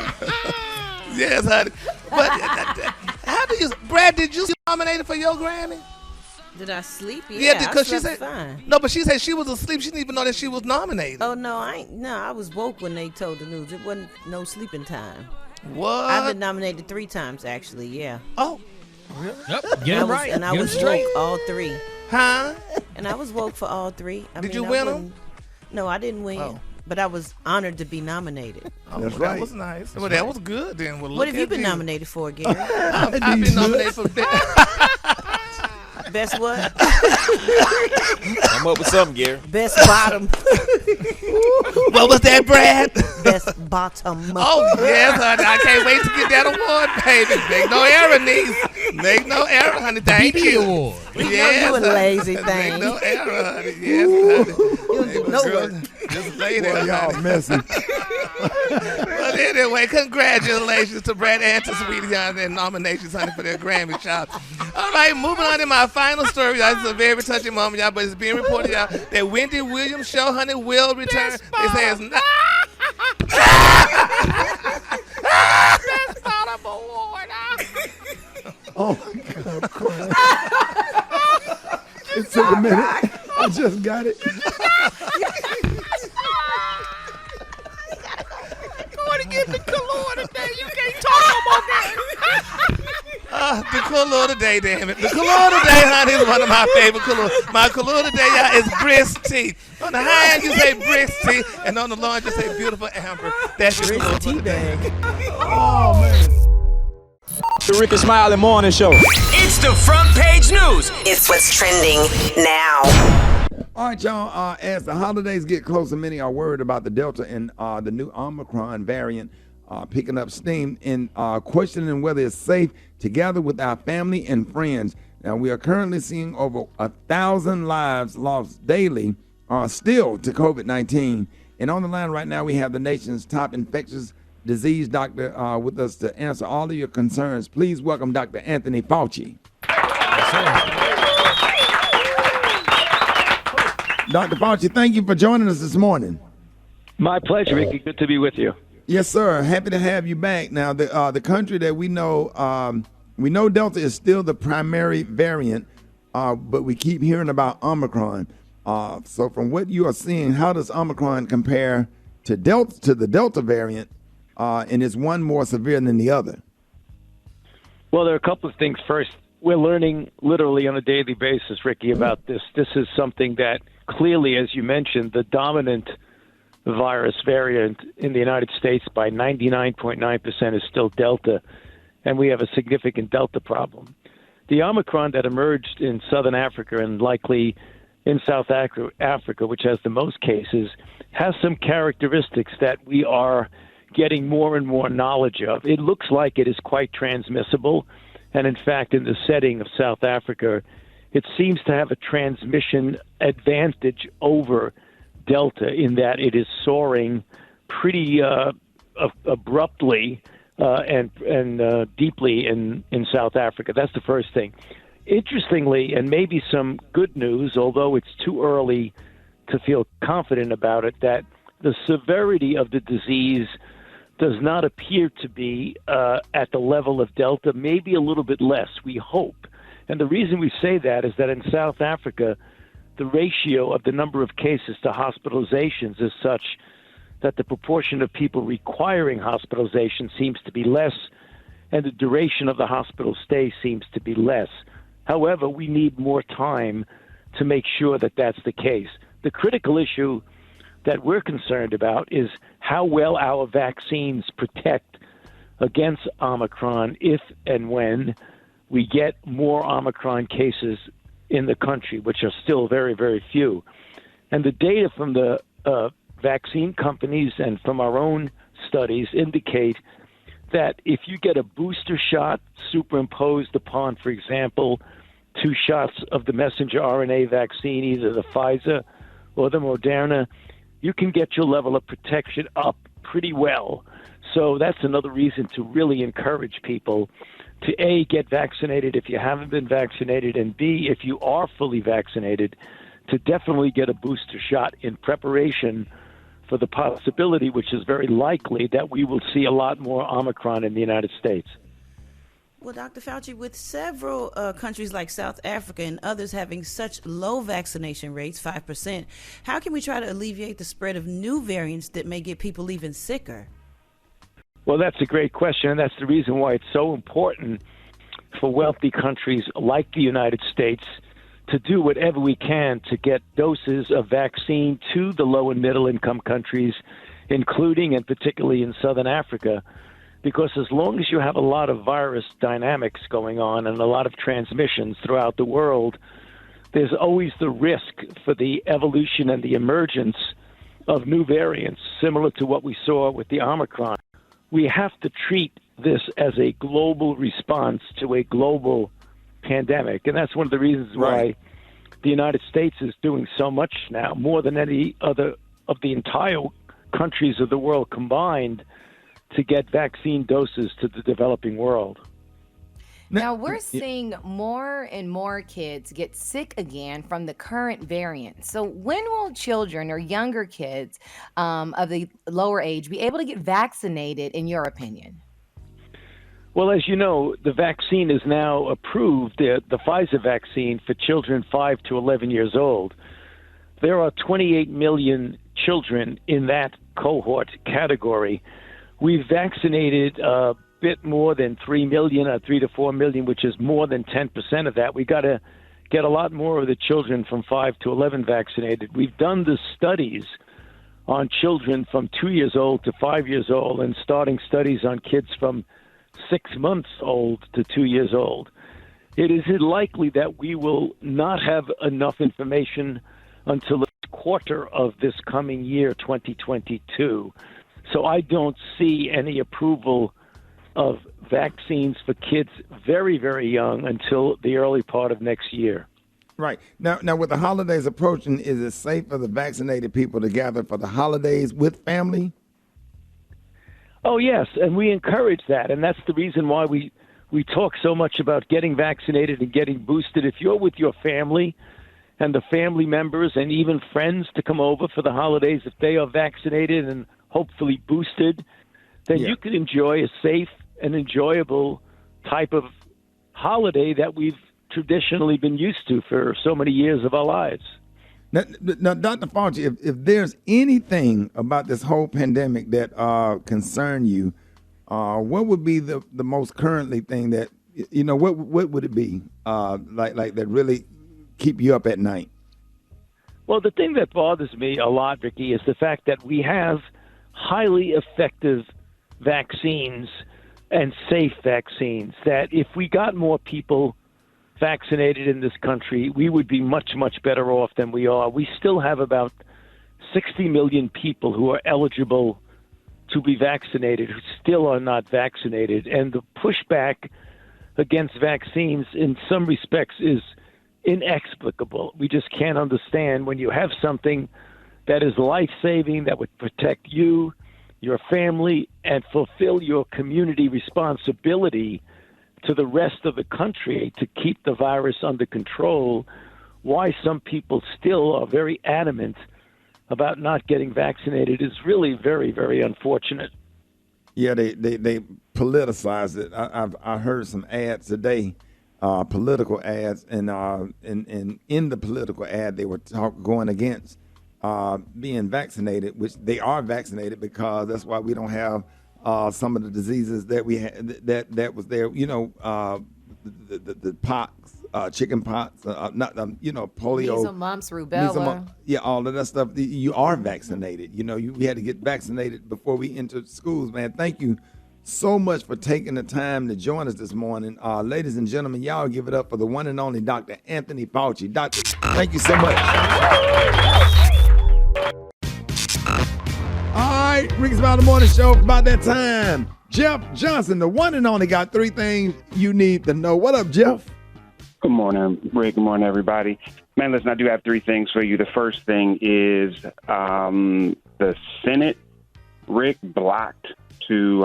Yes, honey. But how do you, Brad, did you get nominated for your Grammy? Did I sleep? Yeah, Yeah, because I she slept said fine. no, but she said she was asleep. She didn't even know that she was nominated. Oh no, I was woke when they told the news. It wasn't no sleeping time. What? I've been nominated 3 times actually. Yeah. Oh. Yep. Get it right. And I Get was it straight. woke all 3. Huh? And I was woke for all 3. Did you win them? No, I didn't win. Oh. But I was honored to be nominated. Oh, That's well, right. That was nice. That's Well, that right. was good then. Well, What look have you at been nominated for, Gary? I've been nominated for Best what? Come up with something, Gary. Best bottom. What was that, Brad? Best bottom. Oh, yes, honey. I can't wait to get that award, baby. Make no error, niece. Make no error, honey. Thank you. Award. Yes, you a lazy thing. Make no error, honey. Yes, honey. You don't do no work. Just lay there, Boy, y'all honey. messy. Well, anyway, congratulations to Brad and to Sweetie on their nominations, honey, for their Grammy shot. All right, moving on to my final story. Y'all. This is a very touching moment, y'all, but it's being reported, y'all, that Wendy Williams' show, honey, will return. They say it's not. Best bottom award. Oh, my God, I'm crying. It took a minute. I just got it. Going to get the color today. You can't talk about that. The color today, damn it. The color today, honey, is one of my favorite colors. My color today, y'all, is brisk tea. On the high end, you say brisk tea, and on the low end, you say beautiful amber. That's your color tea bag. Oh, man. The Rickey Smiley Morning Show. It's the front page news. It's what's trending now. All right, y'all. As the holidays get closer, many are worried about the Delta and the new Omicron variant picking up steam and questioning whether it's safe to gather with our family and friends. Now, we are currently seeing over 1,000 lives lost daily still to COVID-19. And on the line right now, we have the nation's top infectious disease doctor with us to answer all of your concerns. Please welcome Dr. Anthony Fauci. Dr. Fauci, thank you for joining us this morning. My pleasure, Ricky. Good to be with you. Yes, sir. Happy to have you back. Now, the country that we know Delta is still the primary variant, but we keep hearing about Omicron. So from what you are seeing, how does Omicron compare to the Delta variant, and is one more severe than the other? Well, there are a couple of things. First, we're learning literally on a daily basis, Ricky, about this. This is something that clearly, as you mentioned, the dominant virus variant in the United States by 99.9% is still Delta, and we have a significant Delta problem. The Omicron that emerged in Southern Africa and likely in South Africa, which has the most cases, has some characteristics that we are getting more and more knowledge of. It looks like it is quite transmissible, and in fact, in the setting of South Africa, it seems to have a transmission advantage over Delta in that it is soaring pretty abruptly and deeply in South Africa. That's the first thing. Interestingly, and maybe some good news, although it's too early to feel confident about it, that the severity of the disease does not appear to be at the level of Delta, maybe a little bit less, we hope. And the reason we say that is that in South Africa, the ratio of the number of cases to hospitalizations is such that the proportion of people requiring hospitalization seems to be less, and the duration of the hospital stay seems to be less. However, we need more time to make sure that that's the case. The critical issue that we're concerned about is how well our vaccines protect against Omicron if and when we get more Omicron cases in the country, which are still very, very few. And the data from the vaccine companies and from our own studies indicate that if you get a booster shot superimposed upon, for example, 2 shots of the messenger RNA vaccine, either the Pfizer or the Moderna, you can get your level of protection up pretty well. So that's another reason to really encourage people to A, get vaccinated if you haven't been vaccinated, and B, if you are fully vaccinated, to definitely get a booster shot in preparation for the possibility, which is very likely, that we will see a lot more Omicron in the United States. Well, Dr. Fauci, with several countries like South Africa and others having such low vaccination rates, 5%, how can we try to alleviate the spread of new variants that may get people even sicker? Well, that's a great question, and that's the reason why it's so important for wealthy countries like the United States to do whatever we can to get doses of vaccine to the low and middle income countries, including and particularly in Southern Africa. Because as long as you have a lot of virus dynamics going on and a lot of transmissions throughout the world, there's always the risk for the evolution and the emergence of new variants, similar to what we saw with the Omicron. We have to treat this as a global response to a global pandemic. And that's one of the reasons why the United States is doing so much now, more than any other of the entire countries of the world combined, to get vaccine doses to the developing world. Now, we're seeing more and more kids get sick again from the current variant. So when will children or younger kids of the lower age be able to get vaccinated, in your opinion? Well, as you know, the vaccine is now approved, the Pfizer vaccine, for children 5 to 11 years old. There are 28 million children in that cohort category. We've vaccinated a bit more than 3 million, or 3 to 4 million, which is more than 10% of that. We got to get a lot more of the children from 5 to 11 vaccinated. We've done the studies on children from 2 years old to 5 years old, and starting studies on kids from 6 months old to 2 years old. It is likely that we will not have enough information until the quarter of this coming year, 2022. So I don't see any approval of vaccines for kids very, very young until the early part of next year. Right. Now, with the holidays approaching, is it safe for the vaccinated people to gather for the holidays with family? Oh, yes, and we encourage that, and that's the reason why we talk so much about getting vaccinated and getting boosted. If you're with your family and the family members and even friends to come over for the holidays, if they are vaccinated and hopefully boosted, then you can enjoy a safe and enjoyable type of holiday that we've traditionally been used to for so many years of our lives. Now Dr. Fauci, if there's anything about this whole pandemic that concern you, what would be the most currently thing that, what would it be like that really keep you up at night? Well, the thing that bothers me a lot, Ricky, is the fact that we have highly effective vaccines and safe vaccines, that if we got more people vaccinated in this country, we would be much, much better off than we are. We still have about 60 million people who are eligible to be vaccinated who still are not vaccinated. And the pushback against vaccines in some respects is inexplicable. We just can't understand when you have something that is life-saving, that would protect you, your family, and fulfill your community responsibility to the rest of the country to keep the virus under control, why some people still are very adamant about not getting vaccinated is really very, very unfortunate. Yeah, they politicize it. I heard some ads today, political ads, and in the political ad they were going against being vaccinated, which they are vaccinated because that's why we don't have some of the diseases that we had that was there. The pox, chicken pox, polio, measles, mumps, rubella. All of that stuff. You are vaccinated. We had to get vaccinated before we entered schools. Man, thank you so much for taking the time to join us this morning, ladies and gentlemen. Y'all give it up for the one and only Dr. Anthony Fauci. Doctor, thank you so much. All right, Rickey Smiley Morning Show. About that time, Jeff Johnson, the one and only, got 3 things you need to know. What up, Jeff? Good morning, Rick. Good morning, everybody. Man, listen, I do have 3 things for you. The first thing is the Senate, Rick, blocked to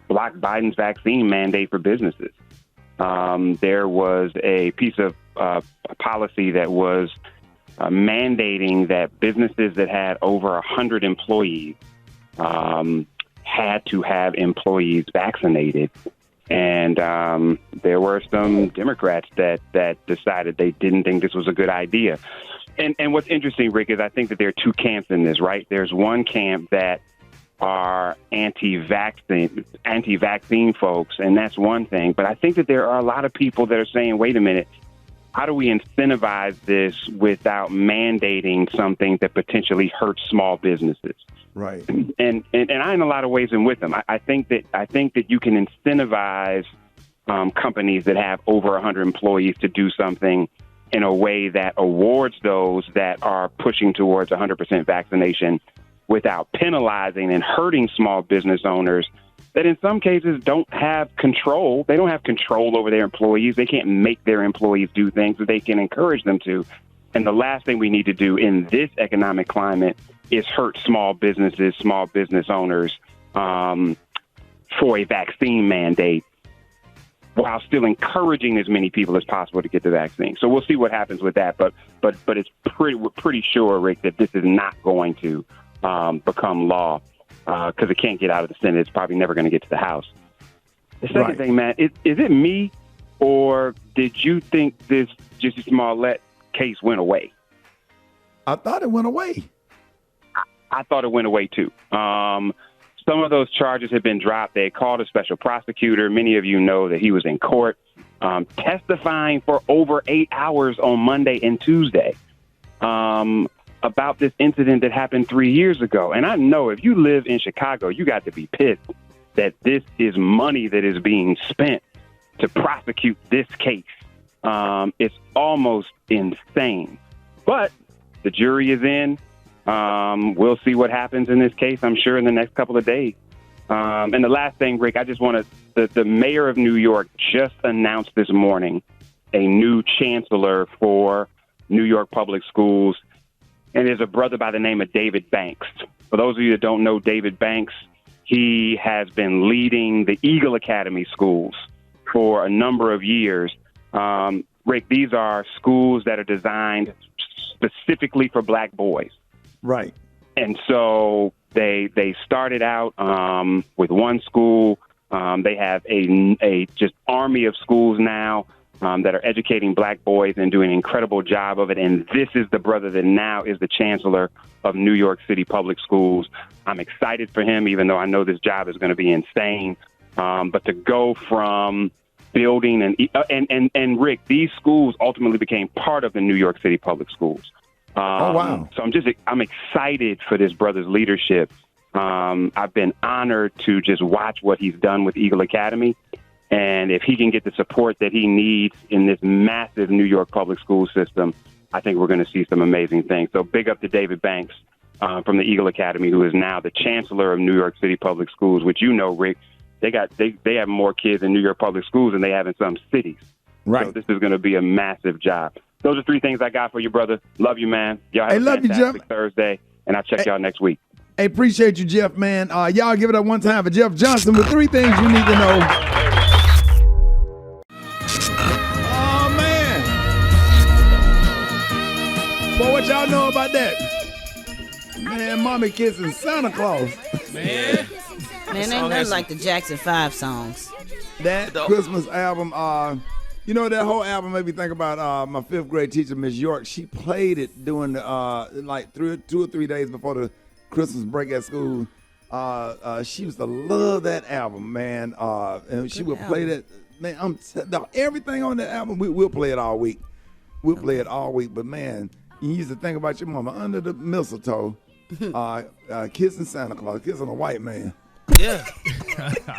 block Biden's vaccine mandate for businesses. There was a piece of policy that was mandating that businesses that had over 100 employees had to have employees vaccinated. And there were some Democrats that decided they didn't think this was a good idea. And what's interesting, Rick, is I think that there are two camps in this, right? There's one camp that are anti-vaccine folks, and that's one thing. But I think that there are a lot of people that are saying, wait a minute, how do we incentivize this without mandating something that potentially hurts small businesses? Right. And I, in a lot of ways, am with them. I think that you can incentivize companies that have over 100 employees to do something in a way that awards those that are pushing towards 100% vaccination without penalizing and hurting small business owners that in some cases don't have control. They don't have control over their employees. They can't make their employees do things, but they can encourage them to. And the last thing we need to do in this economic climate is hurt small businesses, small business owners for a vaccine mandate while still encouraging as many people as possible to get the vaccine. So we'll see what happens with that. But it's we're pretty sure, Rick, that this is not going to become law because it can't get out of the Senate. It's probably never going to get to the House. The second thing, Matt, is it me or did you think this Jussie Smollett case went away? I thought it went away. I thought it went away too. Some of those charges had been dropped. They had called a special prosecutor. Many of you know that he was in court testifying for over 8 hours on Monday and Tuesday about this incident that happened 3 years ago. And I know if you live in Chicago, you got to be pissed that this is money that is being spent to prosecute this case. It's almost insane. But the jury is in. We'll see what happens in this case, I'm sure, in the next couple of days. And the last thing, Rick, I just want to, the mayor of New York just announced this morning a new chancellor for New York Public Schools. And there's a brother by the name of David Banks. For those of you that don't know David Banks, he has been leading the Eagle Academy schools for a number of years. Rick, these are schools that are designed specifically for black boys. Right. And so they started out with one school. They have a just army of schools now that are educating black boys and doing an incredible job of it. And this is the brother that now is the chancellor of New York City Public Schools. I'm excited for him, even though I know this job is going to be insane. But to go from building and Rick, these schools ultimately became part of the New York City Public Schools. Oh, wow. So I'm excited for this brother's leadership. I've been honored to just watch what he's done with Eagle Academy. And if he can get the support that he needs in this massive New York public school system, I think we're going to see some amazing things. So big up to David Banks from the Eagle Academy, who is now the chancellor of New York City Public Schools, which, you know, Rick, they have more kids in New York public schools than they have in some cities. Right. So this is going to be a massive job. Those are three things I got for you, brother. Love you, man. Y'all have a fantastic Thursday, and I'll check y'all next week. Hey, appreciate you, Jeff, man. Y'all give it up one time for Jeff Johnson with 3 things you need to know. Oh, man. Boy, what y'all know about that? Man, mommy kissing Santa Claus. Man, ain't nothing like the Jackson 5 songs. That Christmas album, you know, that whole album made me think about my 5th grade teacher, Miss York. She played it during like 2 or 3 days before the Christmas break at school. She used to love that album, man. And she would play that. Man, everything on that album, we'll play it all week. We'll play it all week. But, man, you used to think about your mama under the mistletoe, kissing Santa Claus, kissing a white man. Yeah.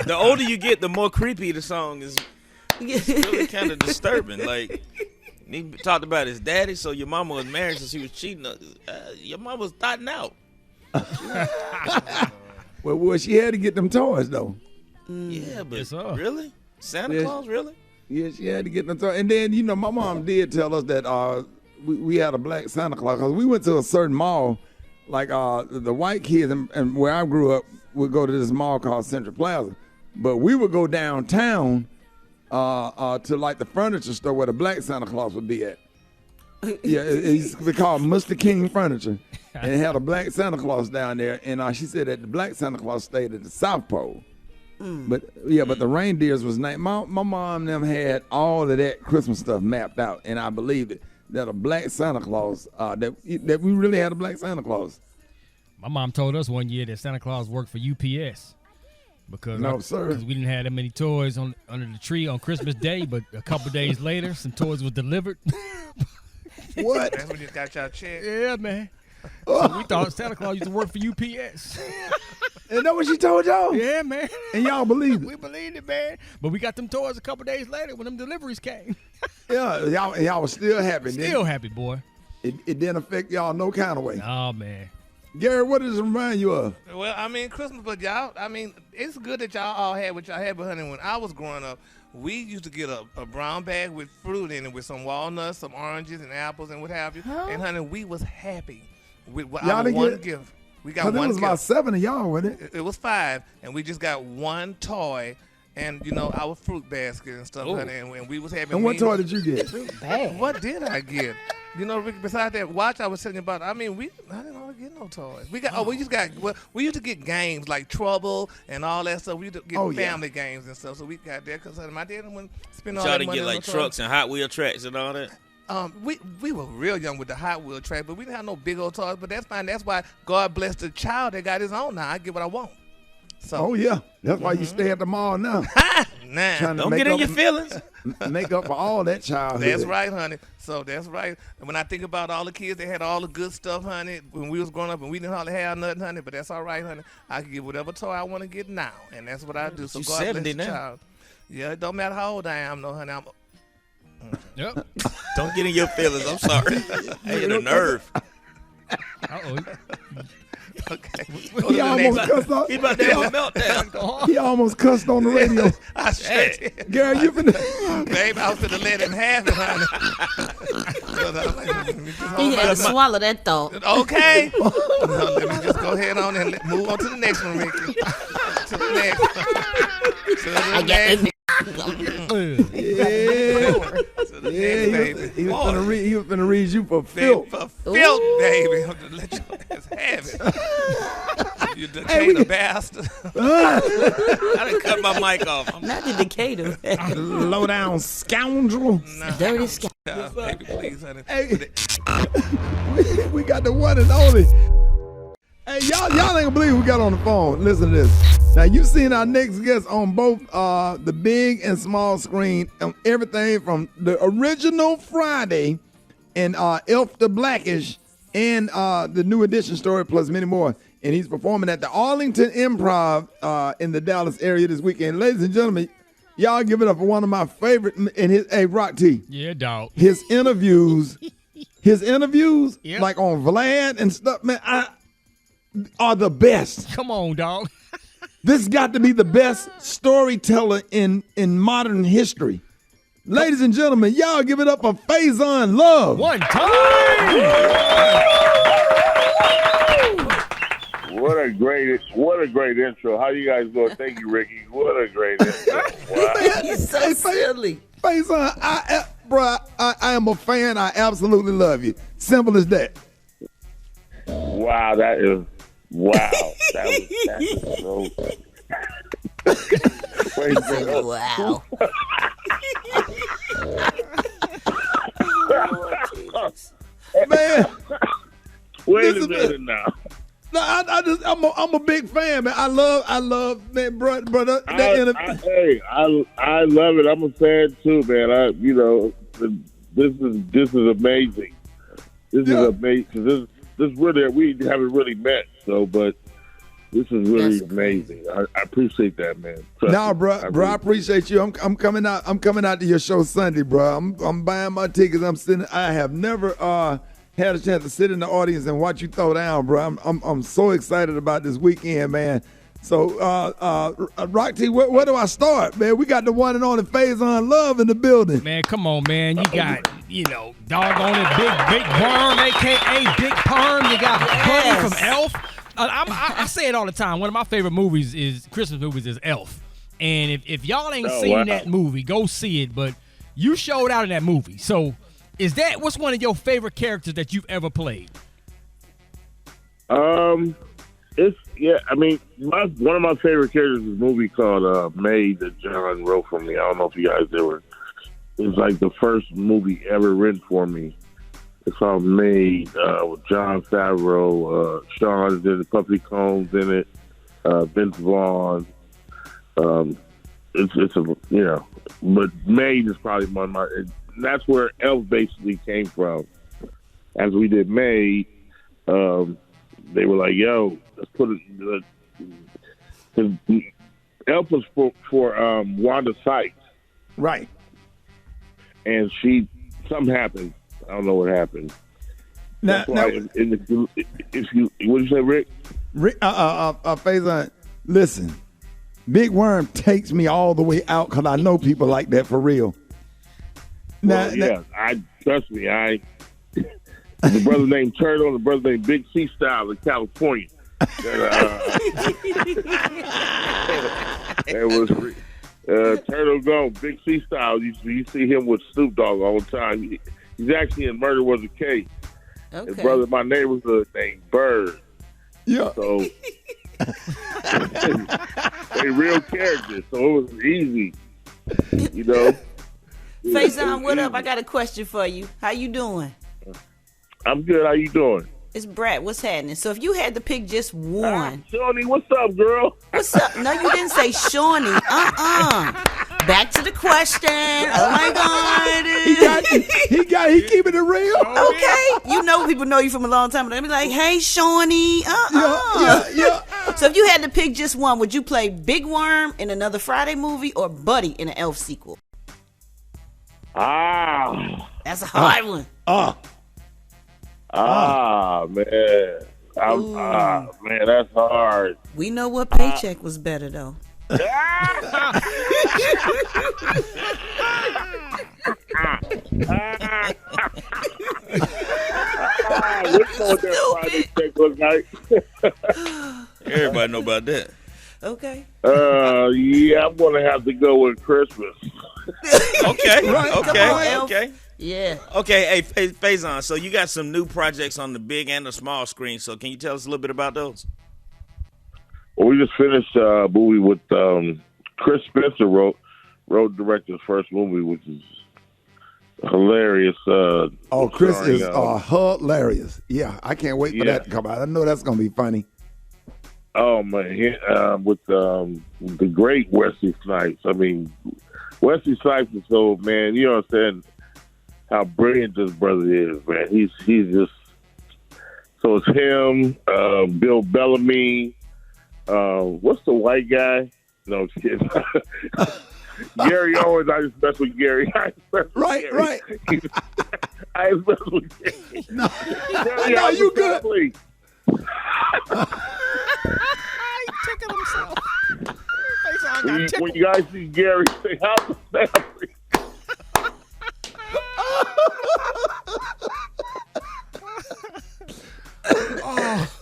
The older you get, the more creepy the song is. It's really kind of disturbing. Like, he talked about his daddy, so your mama was married, so she was cheating. Your mama was thotting out. Well, she had to get them toys, though. Yeah, but really? Santa Claus, really? Yeah, she had to get them toys. And then, you know, my mom did tell us that we had a black Santa Claus. Because we went to a certain mall, like the white kids, and where I grew up, would go to this mall called Central Plaza. But we would go downtown to like the furniture store where the black Santa Claus would be at. Yeah, it used to be called Mr. King Furniture. And it had a black Santa Claus down there. And she said that the black Santa Claus stayed at the South Pole. But the reindeers was nice. My mom and them had all of that Christmas stuff mapped out, and I believed it. That a black Santa Claus, that we really had a black Santa Claus. My mom told us one year that Santa Claus worked for UPS because we didn't have that many toys under the tree on Christmas Day, but a couple days later, some toys were delivered. What? That's when you got your check. Yeah, man. So we thought Santa Claus used to work for UPS. And that what she told y'all? Yeah, man. And y'all believed it? We believed it, man. But we got them toys a couple days later when them deliveries came. Yeah, y'all was still happy. Still happy, boy. It didn't affect y'all no kind of way. Oh, man. Gary, what does it remind you of? Well, I mean, Christmas, but y'all, I mean, it's good that y'all all had what y'all had, but honey, when I was growing up, we used to get a brown bag with fruit in it with some walnuts, some oranges, and apples, and what have you. Huh? And, honey, we was happy with Y'all our didn't one get- gift. We got one it was gift. about 7 of y'all, wasn't it? It was 5, and we just got one toy and, our fruit basket and stuff, Ooh. honey, and we was happy. And what toy did you get? What did I get? Ricky, besides that watch I was telling you about, I mean, I didn't really get no toys. We used to get games like Trouble and all that stuff. We used to get family games and stuff, so we got that because my dad wouldn't spend all Y'all that didn't money get on like no trucks toys. and Hot Wheel tracks and all that? We were real young with the Hot Wheel track, but we didn't have no big old toys, but that's fine. That's why God bless the child that got his own now. I get what I want. So, That's why you stay at the mall now. Nah. Trying to Don't make get in up- your feelings. Make up for all that childhood. That's right, honey. So that's right. And when I think about all the kids, they had all the good stuff, honey, when we was growing up, and we didn't hardly have nothing, honey. But that's all right, honey. I can get whatever toy I want to get now, and that's what I do. So You God bless 70 the now. child. Yeah, it don't matter how old I am, no, honey. Yep. Don't get in your feelings. I'm sorry. I hit a nerve. Okay. He almost cussed on. He about to have a meltdown. He almost cussed on the radio. I straight did. Gary, you finna. Babe, I was finna let him have it, honey. He had to swallow that thought. Okay. Let me just go ahead on and move on to the next one, Ricky. To the next. I get it. He was finna read you for filth. For filth, baby. I'm gonna let your ass have it. You Decatur bastard. I done cut my mic off. Not the Decatur. Low down scoundrel. Dirty scoundrel. Baby, please, honey. Hey, we got the one and only. Hey, y'all ain't gonna believe we got on the phone. Listen to this. Now, you've seen our next guest on both the big and small screen, on everything from the original Friday and Elf the Blackish and the New Edition story, plus many more. And he's performing at the Arlington Improv in the Dallas area this weekend. Ladies and gentlemen, y'all give it up for one of my favorite, and Rock T. Yeah, dog. His interviews, Yep. like on Vlad and stuff, man, are the best. Come on, dog. This got to be the best storyteller in modern history. Ladies and gentlemen, y'all give it up for Faizon Love. One time. What a great intro. How you guys doing? Thank you, Ricky. What a great intro. Wow. He's so silly. Faizon, I am a fan. I absolutely love you. Simple as that. Wow, that is so. Wait a minute. Wow. Man. Wait a minute now. No, I'm a big fan, man. I love, man, brother. I love it. I'm a fan too, man. This is amazing. This is amazing. This really, we haven't really met, but this is really amazing. I appreciate that, man. Nah, bro, I appreciate you. I'm coming out. I'm coming out to your show Sunday, bro. I'm buying my tickets. I have never had a chance to sit in the audience and watch you throw down, bro. I'm so excited about this weekend, man. So, Rock T, where do I start, man? We got the one and only Faizon Love in the building. Man, come on, man. You got, doggone it, Big Perm, a.k.a. Big Perm. You got Buddy from Elf. I say it all the time. One of my favorite Christmas movies is Elf. And if y'all ain't seen that movie, go see it. But you showed out in that movie. So what's one of your favorite characters that you've ever played? I mean, one of my favorite characters is a movie called Made that John wrote for me. I don't know if you guys ever. It's like the first movie ever written for me. It's called Made with John Favreau, Sean is in it, Puffy Combs in it, Vince Vaughn. It's a but Made is probably one of my. That's where Elf basically came from. As we did Made, they were like, "Yo, let's put it." Elf was for Wanda Sykes, right? And something happened. I don't know what happened. Now, if you what did you say, Rick? Faizon, listen. Big Worm takes me all the way out because I know people like that for real. I trust me. The brother named Turtle and the brother named Big C Style in California. It was Turtle gone, Big C Style. You see him with Snoop Dogg all the time. He's actually in Murder Was a Case. Okay. His brother, my neighborhood named Bird. Yeah. So they real characters, so it was easy. Faizon, what up? I got a question for you. How you doing? I'm good. How you doing? It's Brad. What's happening? So if you had to pick just one. Shawnee, what's up, girl? What's up? No, you didn't say Shawnee. Back to the question. Oh my God. He keeping it real. Okay. People know you from a long time, but they be like, hey, Shawnee. Yeah. So if you had to pick just one, would you play Big Worm in another Friday movie or Buddy in an Elf sequel? That's a hard one. Man. Man, that's hard. We know what paycheck was better, though. Everybody know about that. Okay. Yeah, I'm gonna have to go with Christmas. Okay. Right. Okay. Yeah. Okay, hey, Faizon, so you got some new projects on the big and the small screen, so can you tell us a little bit about those? Well, we just finished a movie with Chris Spencer wrote directed his first movie, which is hilarious. Chris is hilarious. Yeah, I can't wait for that to come out. I know that's going to be funny. Oh, man. With the great Wesley Snipes. I mean, Wesley Snipes is so, man, you understand how brilliant this brother is, man. He's just, so it's him, Bill Bellamy, what's the white guy? No, I'm just kidding. Gary Owens, I just mess with Gary. Right. I just mess with Gary. No, you good. He tickled himself. When you guys see Gary, say, how's the family?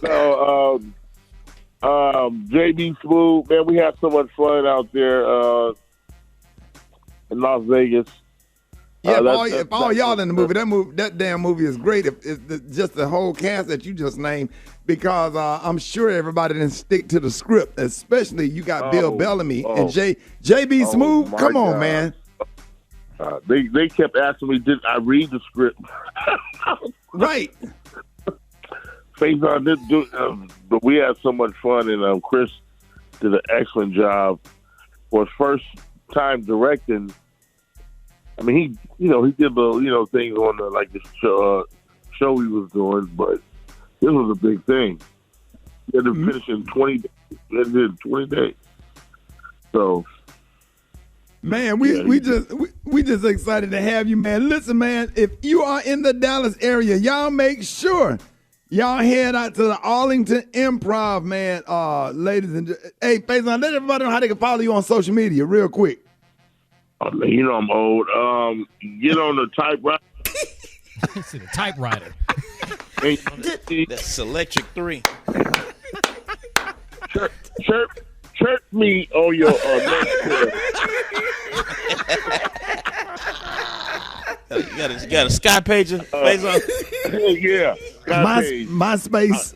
So, JB Smooth, man, we had so much fun out there in Las Vegas. Yeah, if all y'all in the movie, that damn movie is great. If just the whole cast that you just named, because I'm sure everybody didn't stick to the script, especially you got Bill Bellamy and JB Smooth. Come on, man. They kept asking me, did I read the script? Right. Faizon did but we had so much fun, and Chris did an excellent job for his first time directing. I mean, he did little, things on the show he was doing, but this was a big thing. He had to finish in 20 days. So, man, we just excited to have you, man. Listen, man, if you are in the Dallas area, y'all make sure y'all head out to the Arlington Improv, man. Ladies and hey, Faizon, let everybody know how they can follow you on social media real quick. Oh, man, I'm old. Get on the typewriter. It's a typewriter. That's Electric 3. Chirp me on your You got a Sky pager, Faizon? Yeah. MySpace.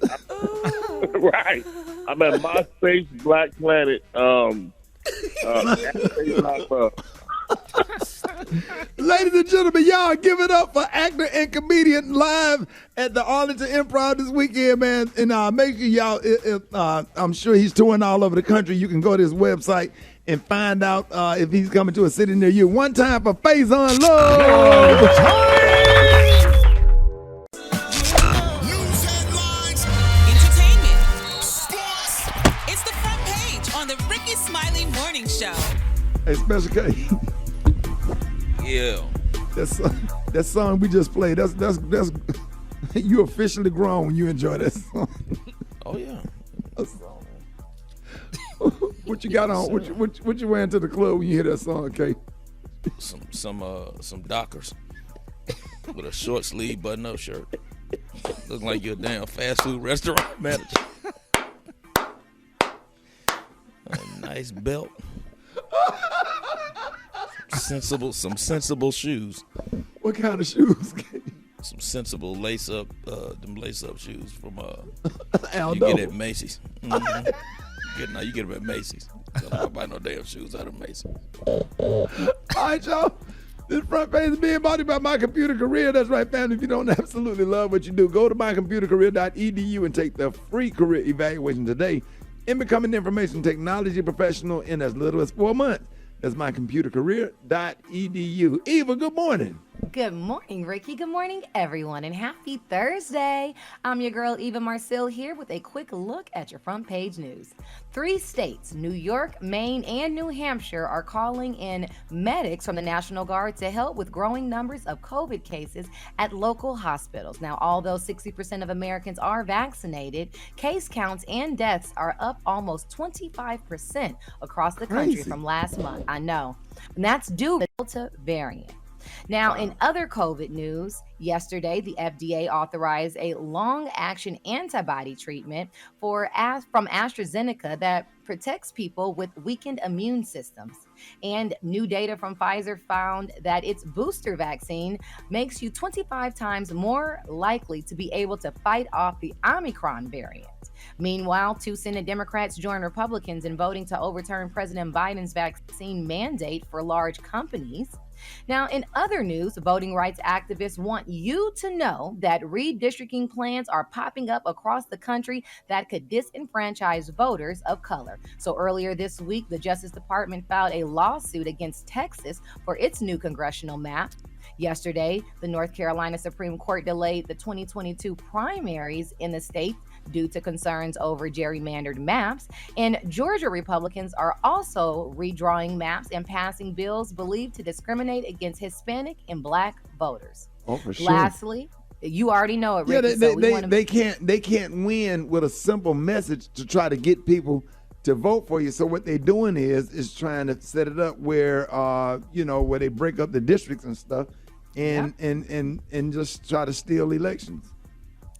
Right. I'm at MySpace Black Planet. Ladies and gentlemen, y'all give it up for actor and comedian live at the Arlington Improv this weekend, man. And make sure y'all, I'm sure he's touring all over the country. You can go to his website and find out if he's coming to a city near you. One time for Faizon Love. It's the front page on the Rickey Smiley Morning Show. Hey, Special K. Yeah. That song we just played, that's you officially grown when you enjoy that song. Oh, yeah. What you got on? What you wearing to the club when you hear that song, K? Some Dockers with a short sleeve button-up shirt. Looking like you're a damn fast food restaurant manager. A nice belt. Some sensible shoes. What kind of shoes? Some sensible lace-up shoes from Aldo. you get at Macy's. Mm-hmm. You get them at Macy's. Don't buy no damn shoes out of Macy's. All right, y'all. This front page is being brought to you by My Computer Career. That's right, family. If you don't absolutely love what you do, go to mycomputercareer.edu and take the free career evaluation today and become an information technology professional in as little as 4 months. That's mycomputercareer.edu. Eva, good morning. Good morning, Ricky. Good morning, everyone, and happy Thursday. I'm your girl, Eva Marcille, here with a quick look at your front page news. 3 states, New York, Maine, and New Hampshire, are calling in medics from the National Guard to help with growing numbers of COVID cases at local hospitals. Now, although 60% of Americans are vaccinated, case counts and deaths are up almost 25% across the country from last month. I know. And that's due to the Delta variant. Now, in other COVID news, yesterday, the FDA authorized a long-action antibody treatment from AstraZeneca that protects people with weakened immune systems. And new data from Pfizer found that its booster vaccine makes you 25 times more likely to be able to fight off the Omicron variant. Meanwhile, 2 Senate Democrats joined Republicans in voting to overturn President Biden's vaccine mandate for large companies. Now, in other news, voting rights activists want you to know that redistricting plans are popping up across the country that could disenfranchise voters of color. So earlier this week, the Justice Department filed a lawsuit against Texas for its new congressional map. Yesterday, the North Carolina Supreme Court delayed the 2022 primaries in the state due to concerns over gerrymandered maps. And Georgia Republicans are also redrawing maps and passing bills believed to discriminate against Hispanic and Black voters. Oh, for sure. Lastly, you already know it, Ricky. They can't win with a simple message to try to get people to vote for you. So what they're doing is trying to set it up where where they break up the districts and stuff and just try to steal elections.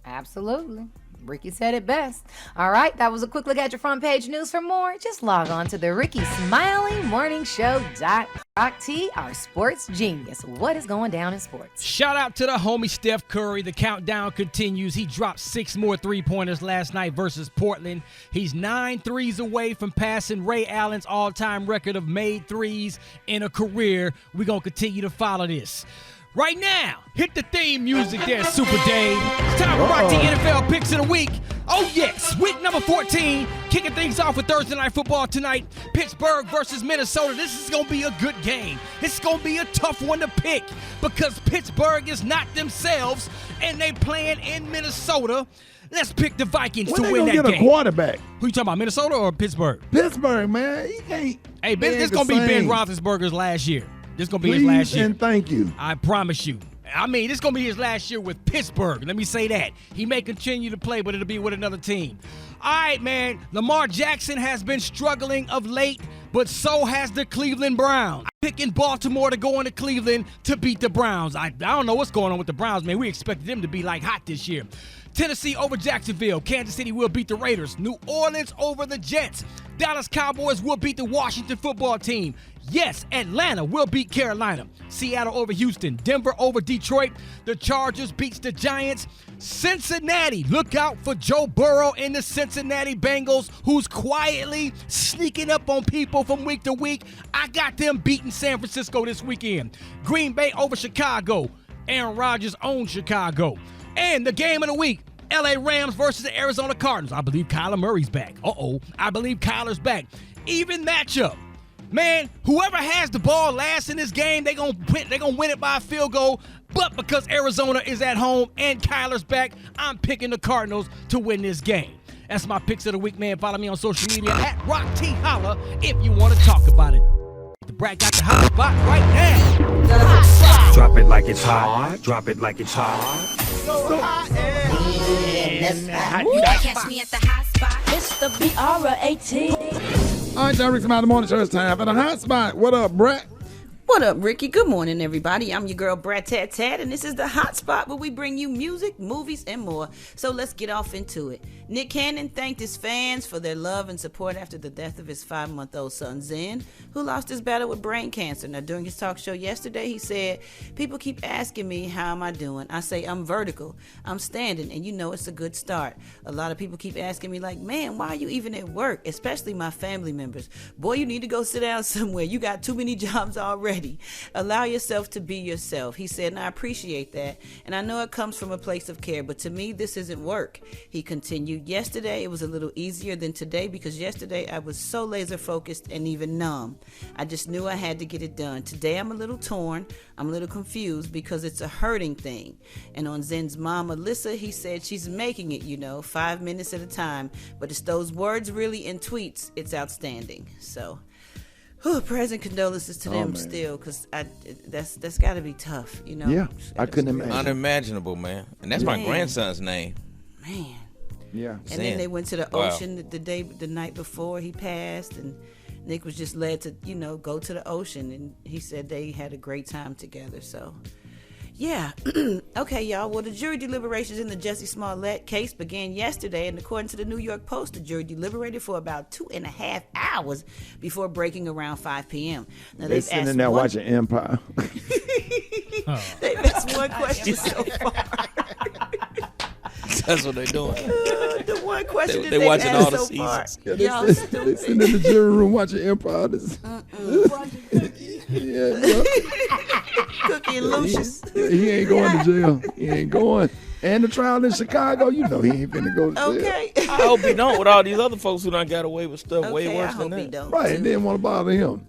Absolutely. Ricky said it best. All right, that was a quick look at your front page news. For more, just log on to the Rickey Smiley Morning Show. Rock T, our sports genius. What is going down in sports? Shout out to the homie Steph Curry. The countdown continues. He dropped 6 more three-pointers last night versus Portland. He's 9 threes away from passing Ray Allen's all-time record of made threes in a career. We're going to continue to follow this. Right now, hit the theme music there, Super Dave. It's time to rock the NFL picks of the week. Oh, yes, week number 14, kicking things off with Thursday Night Football tonight. Pittsburgh versus Minnesota. This is going to be a good game. It's going to be a tough one to pick because Pittsburgh is not themselves, and they playing in Minnesota. Let's pick the Vikings to win that game. Get a quarterback? Who you talking about, Minnesota or Pittsburgh? Pittsburgh, man. He can't. Hey, this is going to be Ben Roethlisberger's last year. This is going to be his last year. And thank you. I promise you. I mean, this is going to be his last year with Pittsburgh. Let me say that. He may continue to play, but it'll be with another team. All right, man. Lamar Jackson has been struggling of late, but so has the Cleveland Browns. I'm picking Baltimore to go into Cleveland to beat the Browns. I don't know what's going on with the Browns, man. We expected them to be like hot this year. Tennessee over Jacksonville. Kansas City will beat the Raiders. New Orleans over the Jets. Dallas Cowboys will beat the Washington football team. Yes, Atlanta will beat Carolina. Seattle over Houston. Denver over Detroit. The Chargers beats the Giants. Cincinnati, look out for Joe Burrow and the Cincinnati Bengals, who's quietly sneaking up on people from week to week. I got them beating San Francisco this weekend. Green Bay over Chicago. Aaron Rodgers owns Chicago. And the game of the week, LA Rams versus the Arizona Cardinals. I believe Kyler Murray's back. I believe Kyler's back. Even matchup. Man, whoever has the ball last in this game, they're gonna win it by a field goal. But because Arizona is at home and Kyler's back, I'm picking the Cardinals to win this game. That's my picks of the week, man. Follow me on social media at RockTHolla if you want to talk about it. The Brat got the hot spot right now. Drop it like it's hot. Drop it like it's hot. Catch me at the hot spot. It's the BRAT. All right, y'all, Rickey Smiley Morning Show. It's time for the hot spot. What up, Brat? What up, Ricky? Good morning, everybody. I'm your girl, Brat Tat Tat, and this is the hot spot where we bring you music, movies, and more. So let's get off into it. Nick Cannon thanked his fans for their love and support after the death of his 5-month-old son, Zen, who lost his battle with brain cancer. Now, during his talk show yesterday, he said, "People keep asking me, how am I doing? I say, I'm vertical. I'm standing, and you know it's a good start. A lot of people keep asking me, like, man, why are you even at work? Especially my family members. Boy, you need to go sit down somewhere. You got too many jobs already. Allow yourself to be yourself." He said, and I appreciate that. And I know it comes from a place of care, but to me, this isn't work. He continued, yesterday, it was a little easier than today because yesterday I was so laser focused and even numb. I just knew I had to get it done. Today, I'm a little torn. I'm a little confused because it's a hurting thing. And on Zen's mom, Alyssa, he said she's making it, 5 minutes at a time. But it's those words really in tweets. It's outstanding. So, prayers and condolences to them still, because that's got to be tough, Yeah, I couldn't imagine. Unimaginable, man. And that's my grandson's name. Man. Yeah. And then they went to the ocean the night before he passed, and Nick was just led to, go to the ocean, and he said they had a great time together. So, yeah. Okay, y'all. Well, the jury deliberations in the Jussie Smollett case began yesterday, and according to the New York Post, the jury deliberated for about 2.5 hours before breaking around 5 p.m. Now, they're sitting in there watching Empire. They've asked one question so far. That's what they're doing. The one question they're watching all the seasons. Far. Yeah, Y'all they stupid. sitting in the jury room watching Empire. Cookie and Lucius. He ain't going to jail. He ain't going. And the trial in Chicago, he ain't finna go to jail. Okay. I hope he don't with all these other folks who done got away with stuff way worse than he that. don't. Right, and didn't want to bother him.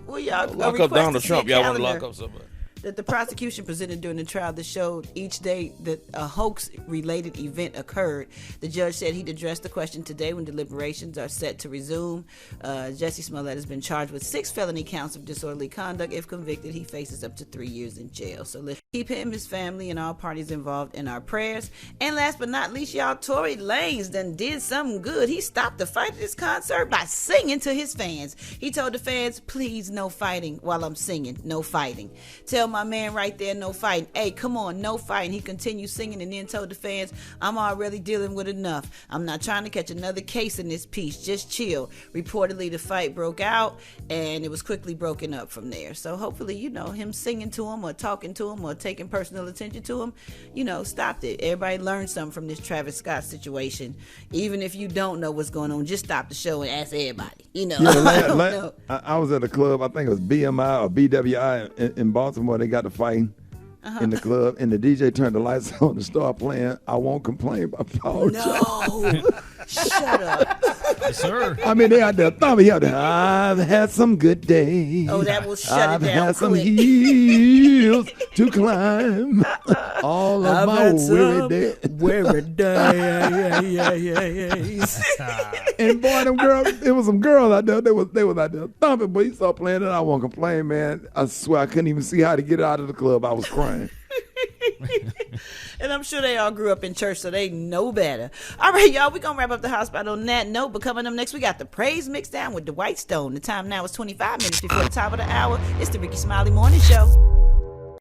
Well, y'all lock up Donald Trump. Y'all want to lock up somebody. That the prosecution presented during the trial that showed each day that a hoax-related event occurred. The judge said he'd address the question today when deliberations are set to resume. Jussie Smollett has been charged with 6 felony counts of disorderly conduct. If convicted, he faces up to 3 years in jail. So let's keep him, his family, and all parties involved in our prayers. And last but not least, y'all, Tory Lanez done did something good. He stopped the fight at this concert by singing to his fans. He told the fans, please, no fighting while I'm singing. No fighting. Tell my man right there, no fighting. Hey, come on, no fighting. He continued singing and then told the fans, I'm already dealing with enough. I'm not trying to catch another case in this piece. Just chill. Reportedly, the fight broke out and it was quickly broken up from there. So hopefully, him singing to him or talking to him or taking personal attention to him, stopped it. Everybody learned something from this Travis Scott situation. Even if you don't know what's going on, just stop the show and ask everybody. I was at a club, I think it was BMI or BWI in Baltimore. They got to fighting in the club, and the DJ turned the lights on and started playing I Won't Complain by Fauci. No. Shut up. Yes, sir. I mean, they out there thumping. He out there, I've had some good days. Oh, that will shut it down. I've had some quick. hills to climb. All of my weary days. And boy, them girls, it was some girls out there. They was out there thumping, but he started playing it. I Won't Complain, man. I swear I couldn't even see how to get out of the club. I was crying. And I'm sure they all grew up in church, so they know better. All right, y'all, we're going to wrap up the hot spot on that note. But coming up next, we got the praise mix down with the White Stone. The time now is 25 minutes before the top of the hour. It's the Rickey Smiley Morning Show.